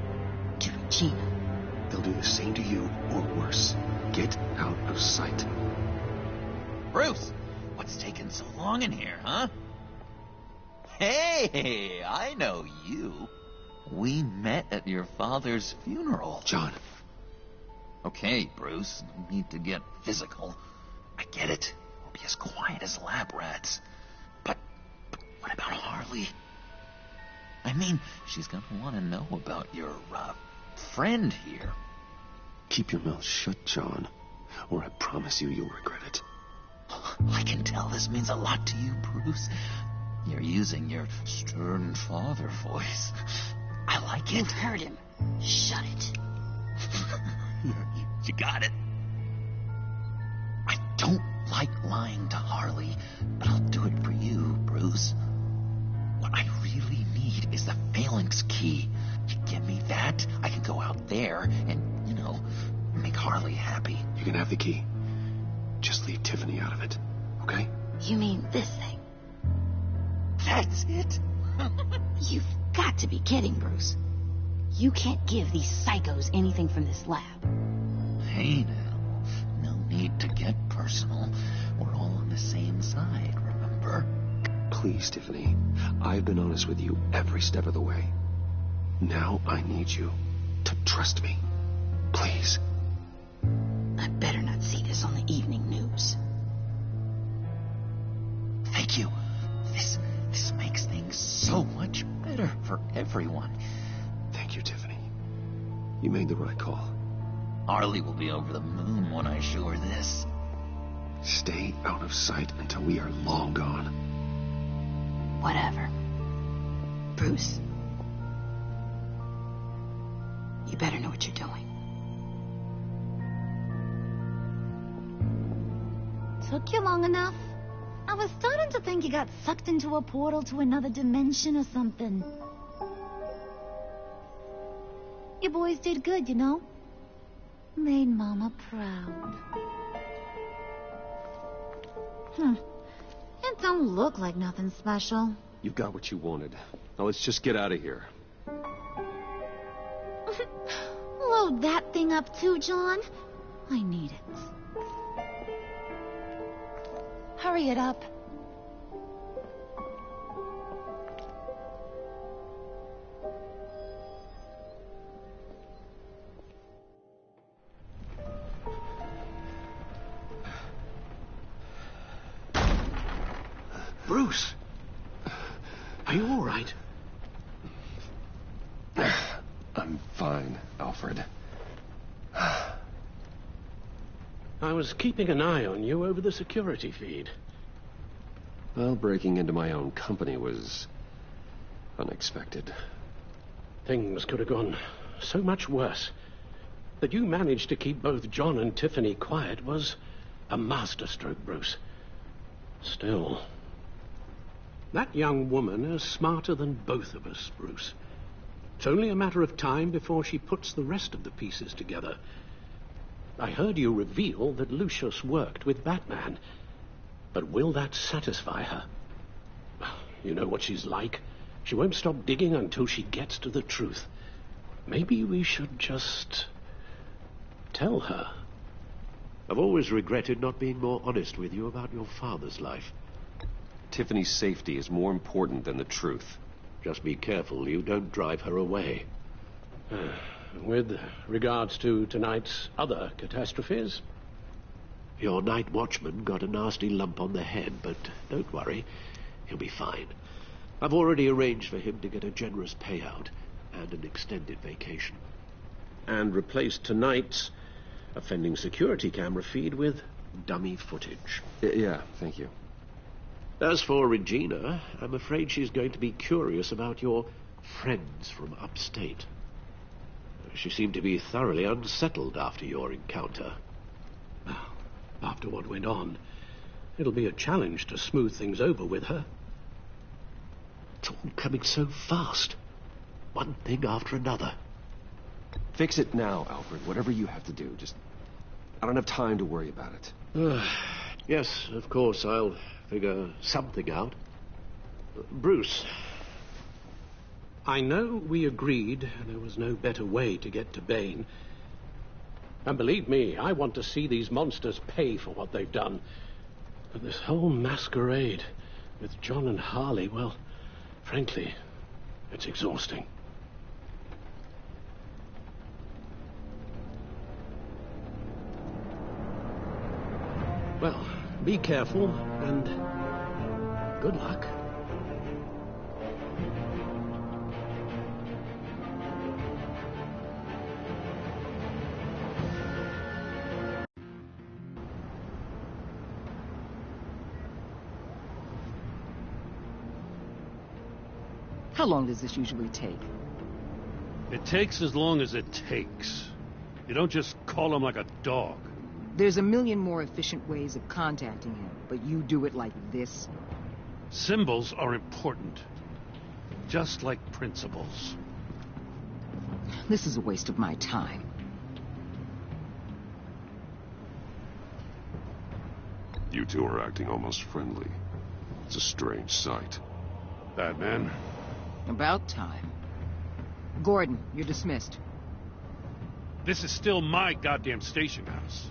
To Regina. They'll do the same to you, or worse. Get out of sight. Bruce, what's taking so long in here, huh? Hey, I know you. We met at your father's funeral. John. Okay, Bruce, no need to get physical. I get it. We'll be as quiet as lab rats. But what about Harley? I mean, she's gonna want to know about your, friend here. Keep your mouth shut, John, or I promise you you'll regret it. I can tell this means a lot to you, Bruce. You're using your stern father voice. I like it. You've heard him. Shut it. You got it. I don't like lying to Harley, but I'll do it for you, Bruce. What I really need is the phalanx key. You give me that, I can go out there and, make Harley happy. You can have the key. Just leave Tiffany out of it, okay? You mean this thing? That's it? You've got to be kidding, Bruce. You can't give these psychos anything from this lab. Hey now, no need to get personal. We're all on the same side, remember? Please, Tiffany. I've been honest with you every step of the way. Now I need you to trust me. Please. I better not see this on the evening news. Thank you. This makes things so much better for everyone. Thank you, Tiffany. You made the right call. Harley will be over the moon when I show her this. Stay out of sight until we are long gone. Whatever. Bruce, you better know what you're doing. Took you long enough? I was starting to think you got sucked into a portal to another dimension or something. You boys did good, you know. Made Mama proud. It don't look like nothing special. You got what you wanted. Now let's just get out of here. Load that thing up too, John. I need it. Hurry it up. Bruce, are you all right? I'm fine, Alfred. I was keeping an eye on you over the security feed. Well, breaking into my own company was unexpected. Things could have gone so much worse. That you managed to keep both John and Tiffany quiet was a masterstroke, Bruce. Still, that young woman is smarter than both of us, Bruce. It's only a matter of time before she puts the rest of the pieces together. I heard you reveal that Lucius worked with Batman. But will that satisfy her? You know what she's like. She won't stop digging until she gets to the truth. Maybe we should just tell her. I've always regretted not being more honest with you about your father's life. Tiffany's safety is more important than the truth. Just be careful you don't drive her away. With regards to tonight's other catastrophes? Your night watchman got a nasty lump on the head, but don't worry. He'll be fine. I've already arranged for him to get a generous payout and an extended vacation. And replaced tonight's offending security camera feed with dummy footage. Yeah, thank you. As for Regina, I'm afraid she's going to be curious about your friends from upstate. She seemed to be thoroughly unsettled after your encounter. After what went on, it'll be a challenge to smooth things over with her. It's all coming so fast. One thing after another. Fix it now, Alfred. Whatever you have to do. I don't have time to worry about it. Yes, of course, I'll figure something out. Bruce. I know we agreed there was no better way to get to Bane. And believe me, I want to see these monsters pay for what they've done. But this whole masquerade with John and Harley, well, frankly, it's exhausting. Well, be careful, and good luck. How long does this usually take? It takes as long as it takes. You don't just call him like a dog. There's a million more efficient ways of contacting him, but you do it like this? Symbols are important. Just like principles. This is a waste of my time. You two are acting almost friendly. It's a strange sight. Batman. About time. Gordon, you're dismissed. This is still my goddamn station house.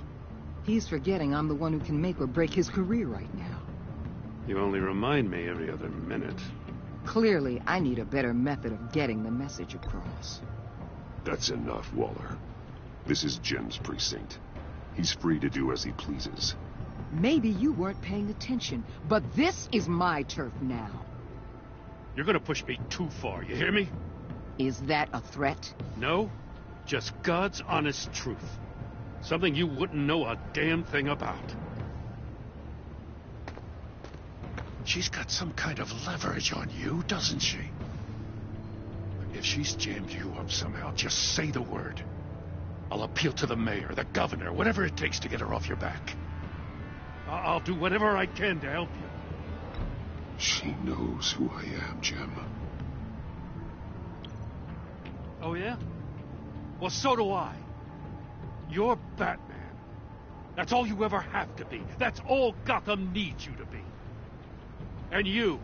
He's forgetting I'm the one who can make or break his career right now. You only remind me every other minute. Clearly, I need a better method of getting the message across. That's enough, Waller. This is Jim's precinct. He's free to do as he pleases. Maybe you weren't paying attention, but this is my turf now. You're gonna push me too far, you hear me? Is that a threat? No, just God's honest truth. Something you wouldn't know a damn thing about. She's got some kind of leverage on you, doesn't she? If she's jammed you up somehow, just say the word. I'll appeal to the mayor, the governor, whatever it takes to get her off your back. I'll do whatever I can to help you. She knows who I am, Jim. Oh, yeah? Well, so do I. You're Batman. That's all you ever have to be. That's all Gotham needs you to be. And you,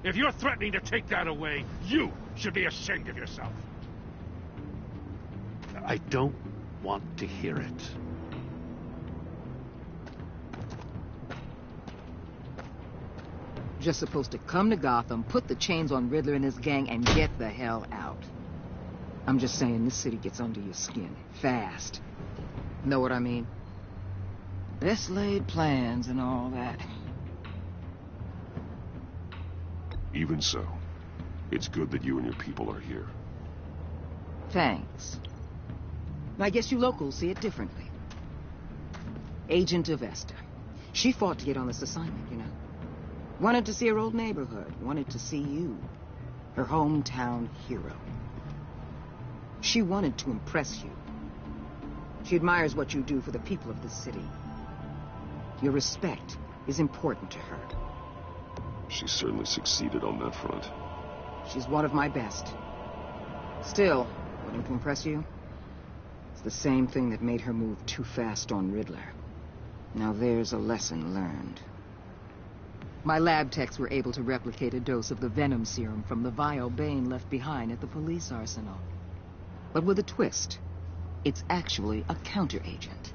if you're threatening to take that away, you should be ashamed of yourself. I don't want to hear it. Just supposed to come to Gotham, put the chains on Riddler and his gang, and get the hell out. I'm just saying, this city gets under your skin. Fast. Know what I mean? Best laid plans and all that. Even so, it's good that you and your people are here. Thanks. I guess you locals see it differently. Agent Avesta. She fought to get on this assignment, you know. Wanted to see her old neighborhood. Wanted to see you. Her hometown hero. She wanted to impress you. She admires what you do for the people of this city. Your respect is important to her. She certainly succeeded on that front. She's one of my best. Still, wanting to impress you? It's the same thing that made her move too fast on Riddler. Now there's a lesson learned. My lab techs were able to replicate a dose of the venom serum from the vial Bane left behind at the police arsenal. But with a twist. It's actually a counter-agent.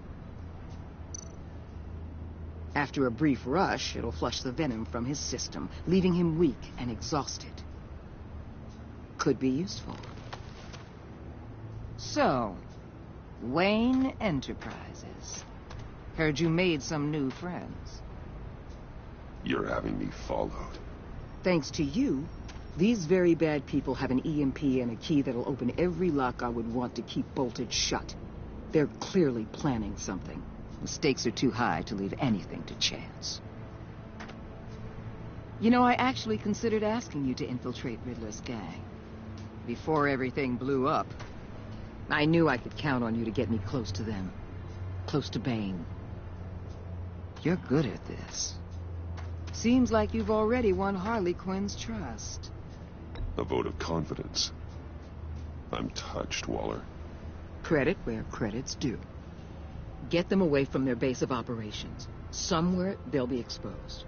After a brief rush, it'll flush the venom from his system, leaving him weak and exhausted. Could be useful. So, Wayne Enterprises. Heard you made some new friends. You're having me followed. Thanks to you, these very bad people have an EMP and a key that'll open every lock I would want to keep bolted shut. They're clearly planning something. The stakes are too high to leave anything to chance. You know, I actually considered asking you to infiltrate Riddler's gang. Before everything blew up, I knew I could count on you to get me close to them. Close to Bane. You're good at this. Seems like you've already won Harley Quinn's trust. A vote of confidence. I'm touched, Waller. Credit where credit's due. Get them away from their base of operations. Somewhere they'll be exposed.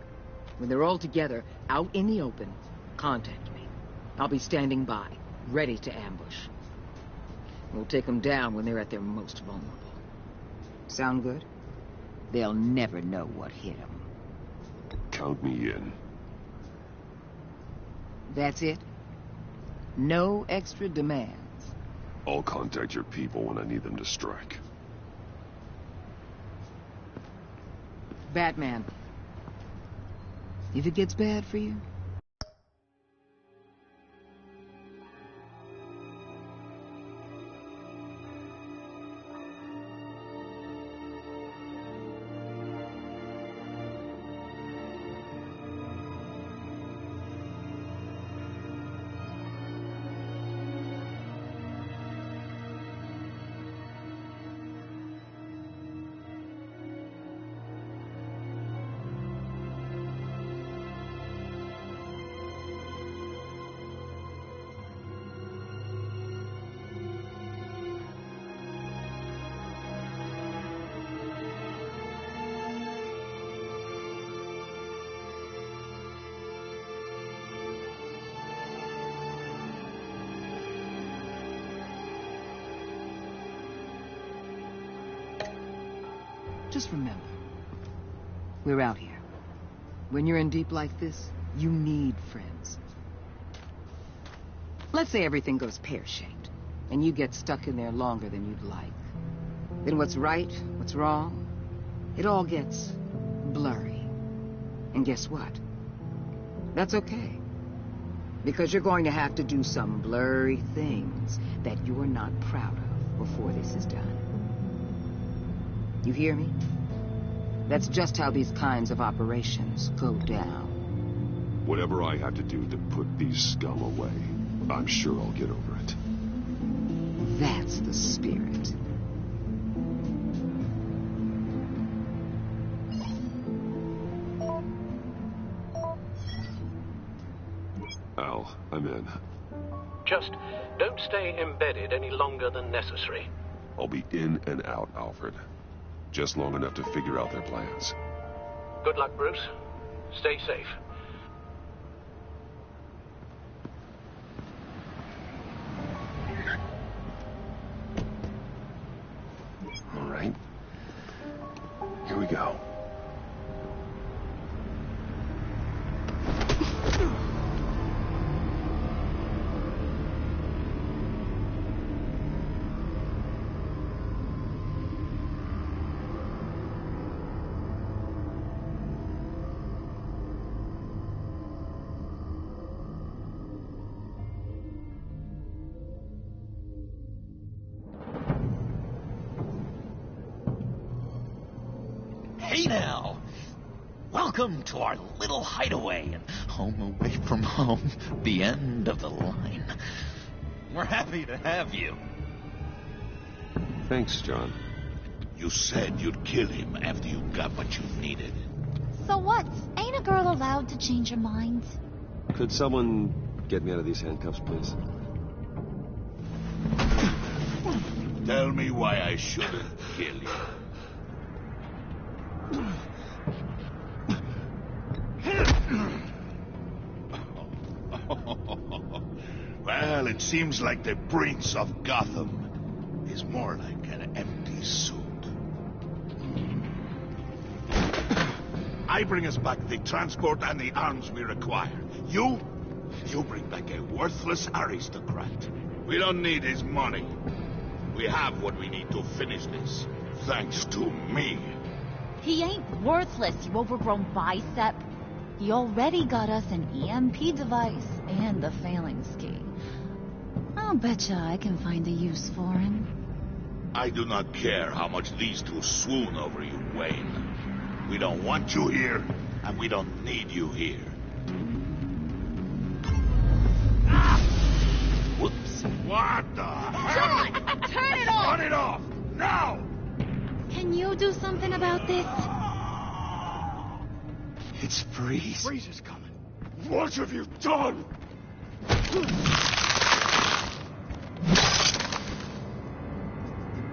When they're all together, out in the open, contact me. I'll be standing by, ready to ambush. We'll take them down when they're at their most vulnerable. Sound good? They'll never know what hit them. Count me in. That's it? No extra demands? I'll contact your people when I need them to strike. Batman. If it gets bad for you, just remember, we're out here. When you're in deep like this, you need friends. Let's say everything goes pear-shaped, and you get stuck in there longer than you'd like. Then what's right, what's wrong, it all gets blurry. And guess what? That's okay. Because you're going to have to do some blurry things that you're not proud of before this is done. You hear me? That's just how these kinds of operations go down. Whatever I have to do to put these scum away, I'm sure I'll get over it. That's the spirit. I'm in. Just don't stay embedded any longer than necessary. I'll be in and out, Alfred. Just long enough to figure out their plans. Good luck, Bruce. Stay safe. All right. Here we go. Hey now! Welcome to our little hideaway and home away from home, the end of the line. We're happy to have you. Thanks, John. You said you'd kill him after you got what you needed. So what? Ain't a girl allowed to change her mind? Could someone get me out of these handcuffs, please? Tell me why I shouldn't kill you. Well, it seems like the Prince of Gotham is more like an empty suit. I bring us back the transport and the arms we require. You bring back a worthless aristocrat. We don't need his money. We have what we need to finish this, thanks to me. He ain't worthless, you overgrown bicep. He already got us an EMP device and the phalanx key. I'll betcha I can find a use for him. I do not care how much these two swoon over you, Wayne. We don't want you here, and we don't need you here. Whoops. What the hell? John, turn it off! Turn it off! Now! Can you do something about this? It's Freeze. Freeze is coming. What have you done?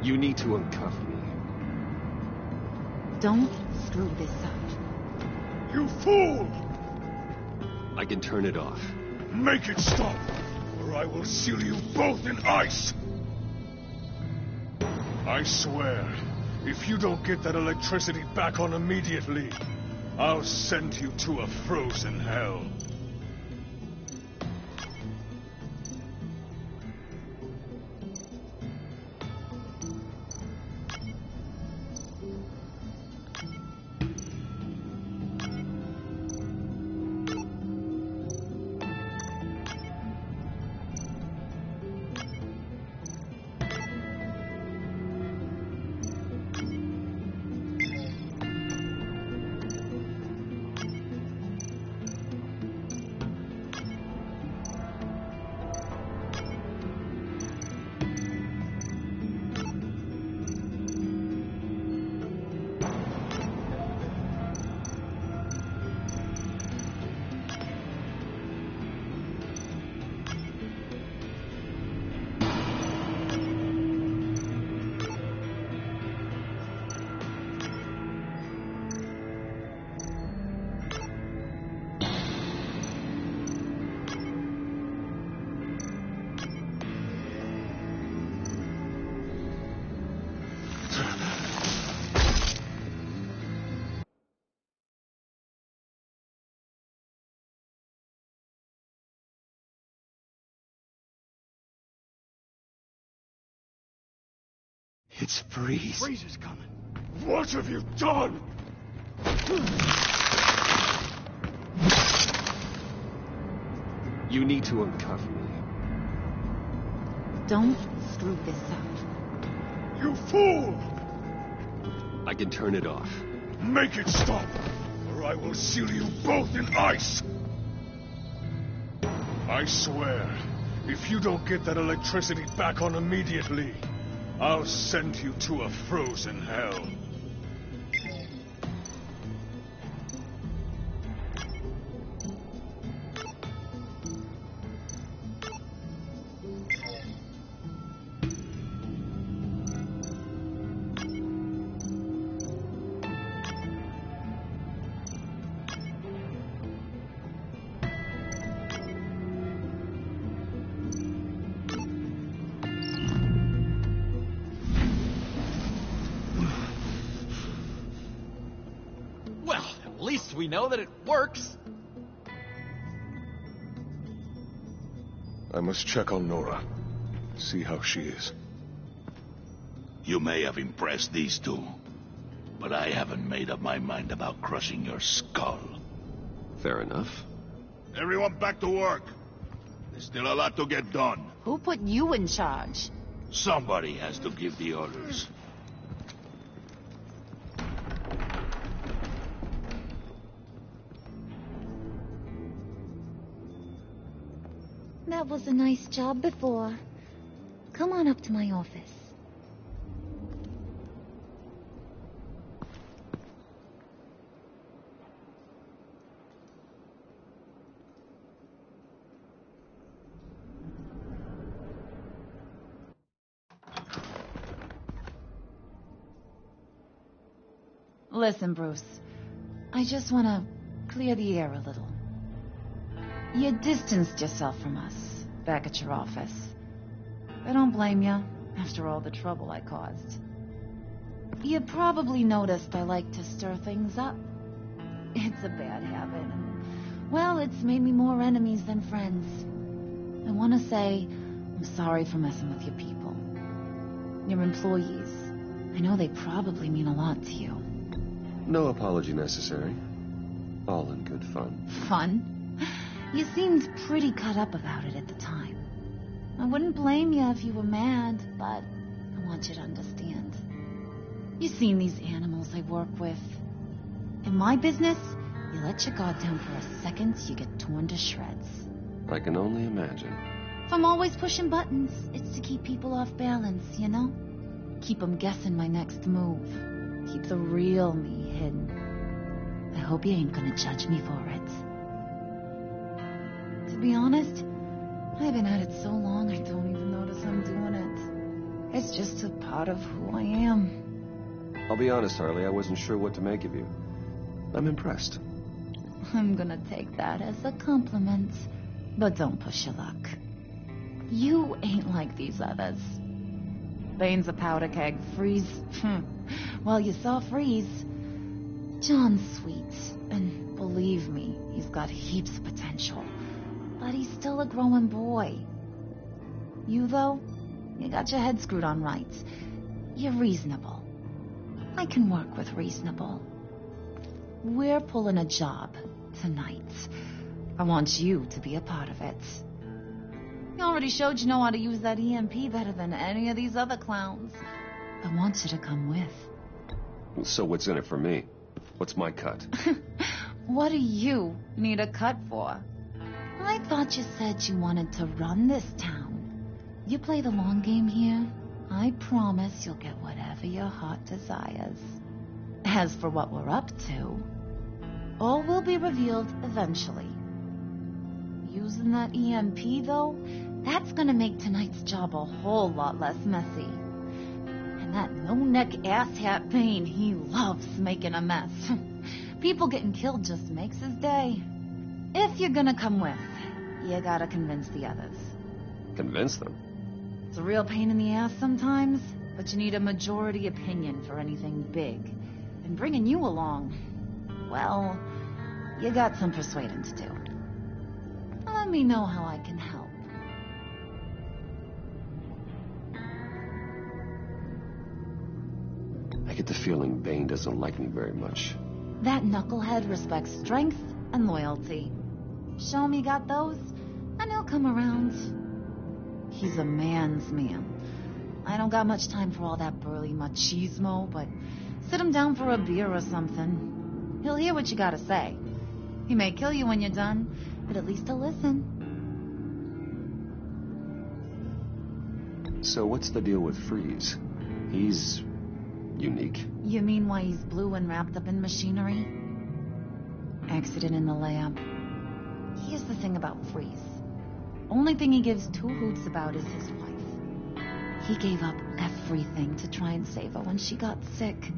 You need to uncuff me. Don't screw this up. You fool! I can turn it off. Make it stop, or I will seal you both in ice. I swear, if you don't get that electricity back on immediately, I'll send you to a frozen hell. It's Freeze. Freeze is coming. What have you done? You need to uncuff me. Don't screw this up. You fool! I can turn it off. Make it stop, or I will seal you both in ice. I swear, if you don't get that electricity back on immediately, I'll send you to a frozen hell. least we know that it works. I must check on Nora. See how she is. You may have impressed these two, but I haven't made up my mind about crushing your skull. Fair enough. Everyone back to work. There's still a lot to get done. Who put you in charge? Somebody has to give the orders. That was a nice job before. Come on up to my office. Listen, Bruce. I just want to clear the air a little. You distanced yourself from us back at your office. I don't blame you, after all the trouble I caused. You probably noticed I like to stir things up. It's a bad habit, and, well, it's made me more enemies than friends. I want to say I'm sorry for messing with your people. Your employees. I know they probably mean a lot to you. No apology necessary. All in good fun. Fun? You seemed pretty cut up about it at the time. I wouldn't blame you if you were mad, but I want you to understand. You've seen these animals I work with. In my business, you let your guard down for a second, you get torn to shreds. I can only imagine. If I'm always pushing buttons, it's to keep people off balance, you know? Keep them guessing my next move. Keep the real me hidden. I hope you ain't gonna judge me for it. To be honest, I've been at it so long I don't even notice I'm doing it. It's just a part of who I am. I'll be honest, Harley, I wasn't sure what to make of you. I'm impressed. I'm gonna take that as a compliment. But don't push your luck. You ain't like these others. Bane's a powder keg. Freeze. Well, you saw Freeze. John's sweet. And believe me, he's got heaps of potential. But he's still a growing boy. You, though, you got your head screwed on right. You're reasonable. I can work with reasonable. We're pulling a job tonight. I want you to be a part of it. You already showed you know how to use that EMP better than any of these other clowns. I want you to come with. So what's in it for me? What's my cut? What do you need a cut for? I thought you said you wanted to run this town. You play the long game here, I promise you'll get whatever your heart desires. As for what we're up to, all will be revealed eventually. Using that EMP, though, that's gonna make tonight's job a whole lot less messy. And that no-neck asshat Bane, he loves making a mess. People getting killed just makes his day. If you're gonna come with, you gotta convince the others. Convince them? It's a real pain in the ass sometimes, but you need a majority opinion for anything big. And bringing you along, well, you got some persuading to do. Let me know how I can help. I get the feeling Bane doesn't like me very much. That knucklehead respects strength and loyalty. Show him you got those, and he'll come around. He's a man's man. I don't got much time for all that burly machismo, but sit him down for a beer or something. He'll hear what you gotta say. He may kill you when you're done, but at least he'll listen. So what's the deal with Freeze? He's unique. You mean why he's blue and wrapped up in machinery? Accident in the lab. Here's the thing about Freeze. Only thing he gives two hoots about is his wife. He gave up everything to try and save her when she got sick.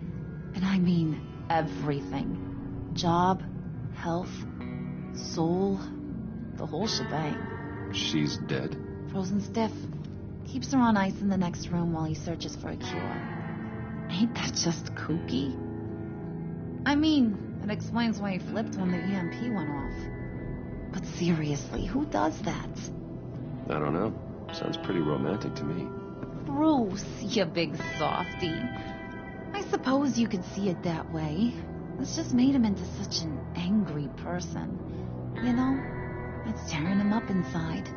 And I mean everything. Job, health, soul, the whole shebang. She's dead? Frozen stiff. Keeps her on ice in the next room while he searches for a cure. Ain't that just kooky? I mean, It explains why he flipped when the EMP went off. But seriously, who does that? I don't know. Sounds pretty romantic to me. Bruce, you big softy. I suppose you could see it that way. It's just made him into such an angry person. You know? It's tearing him up inside.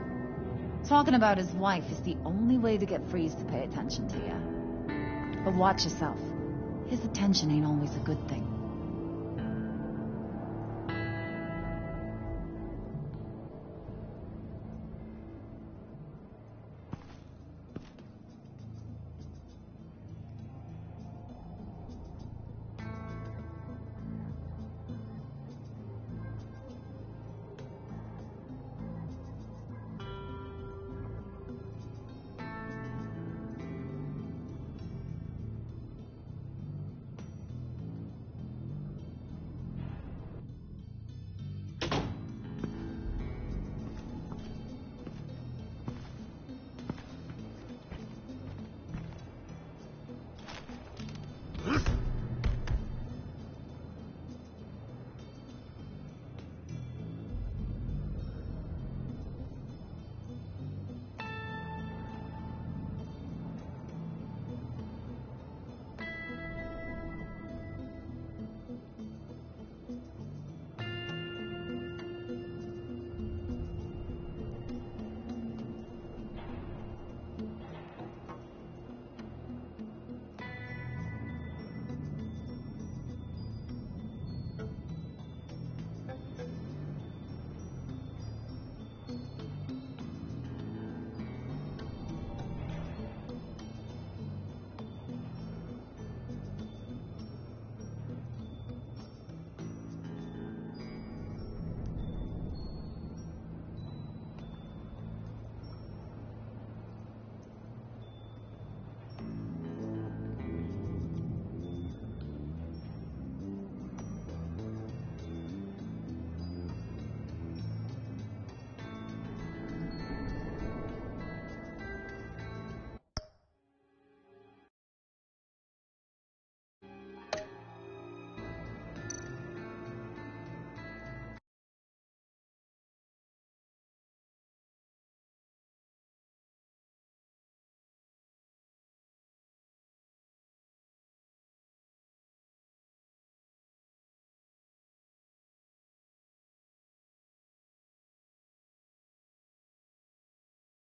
Talking about his wife is the only way to get Freeze to pay attention to you. But watch yourself. His attention ain't always a good thing.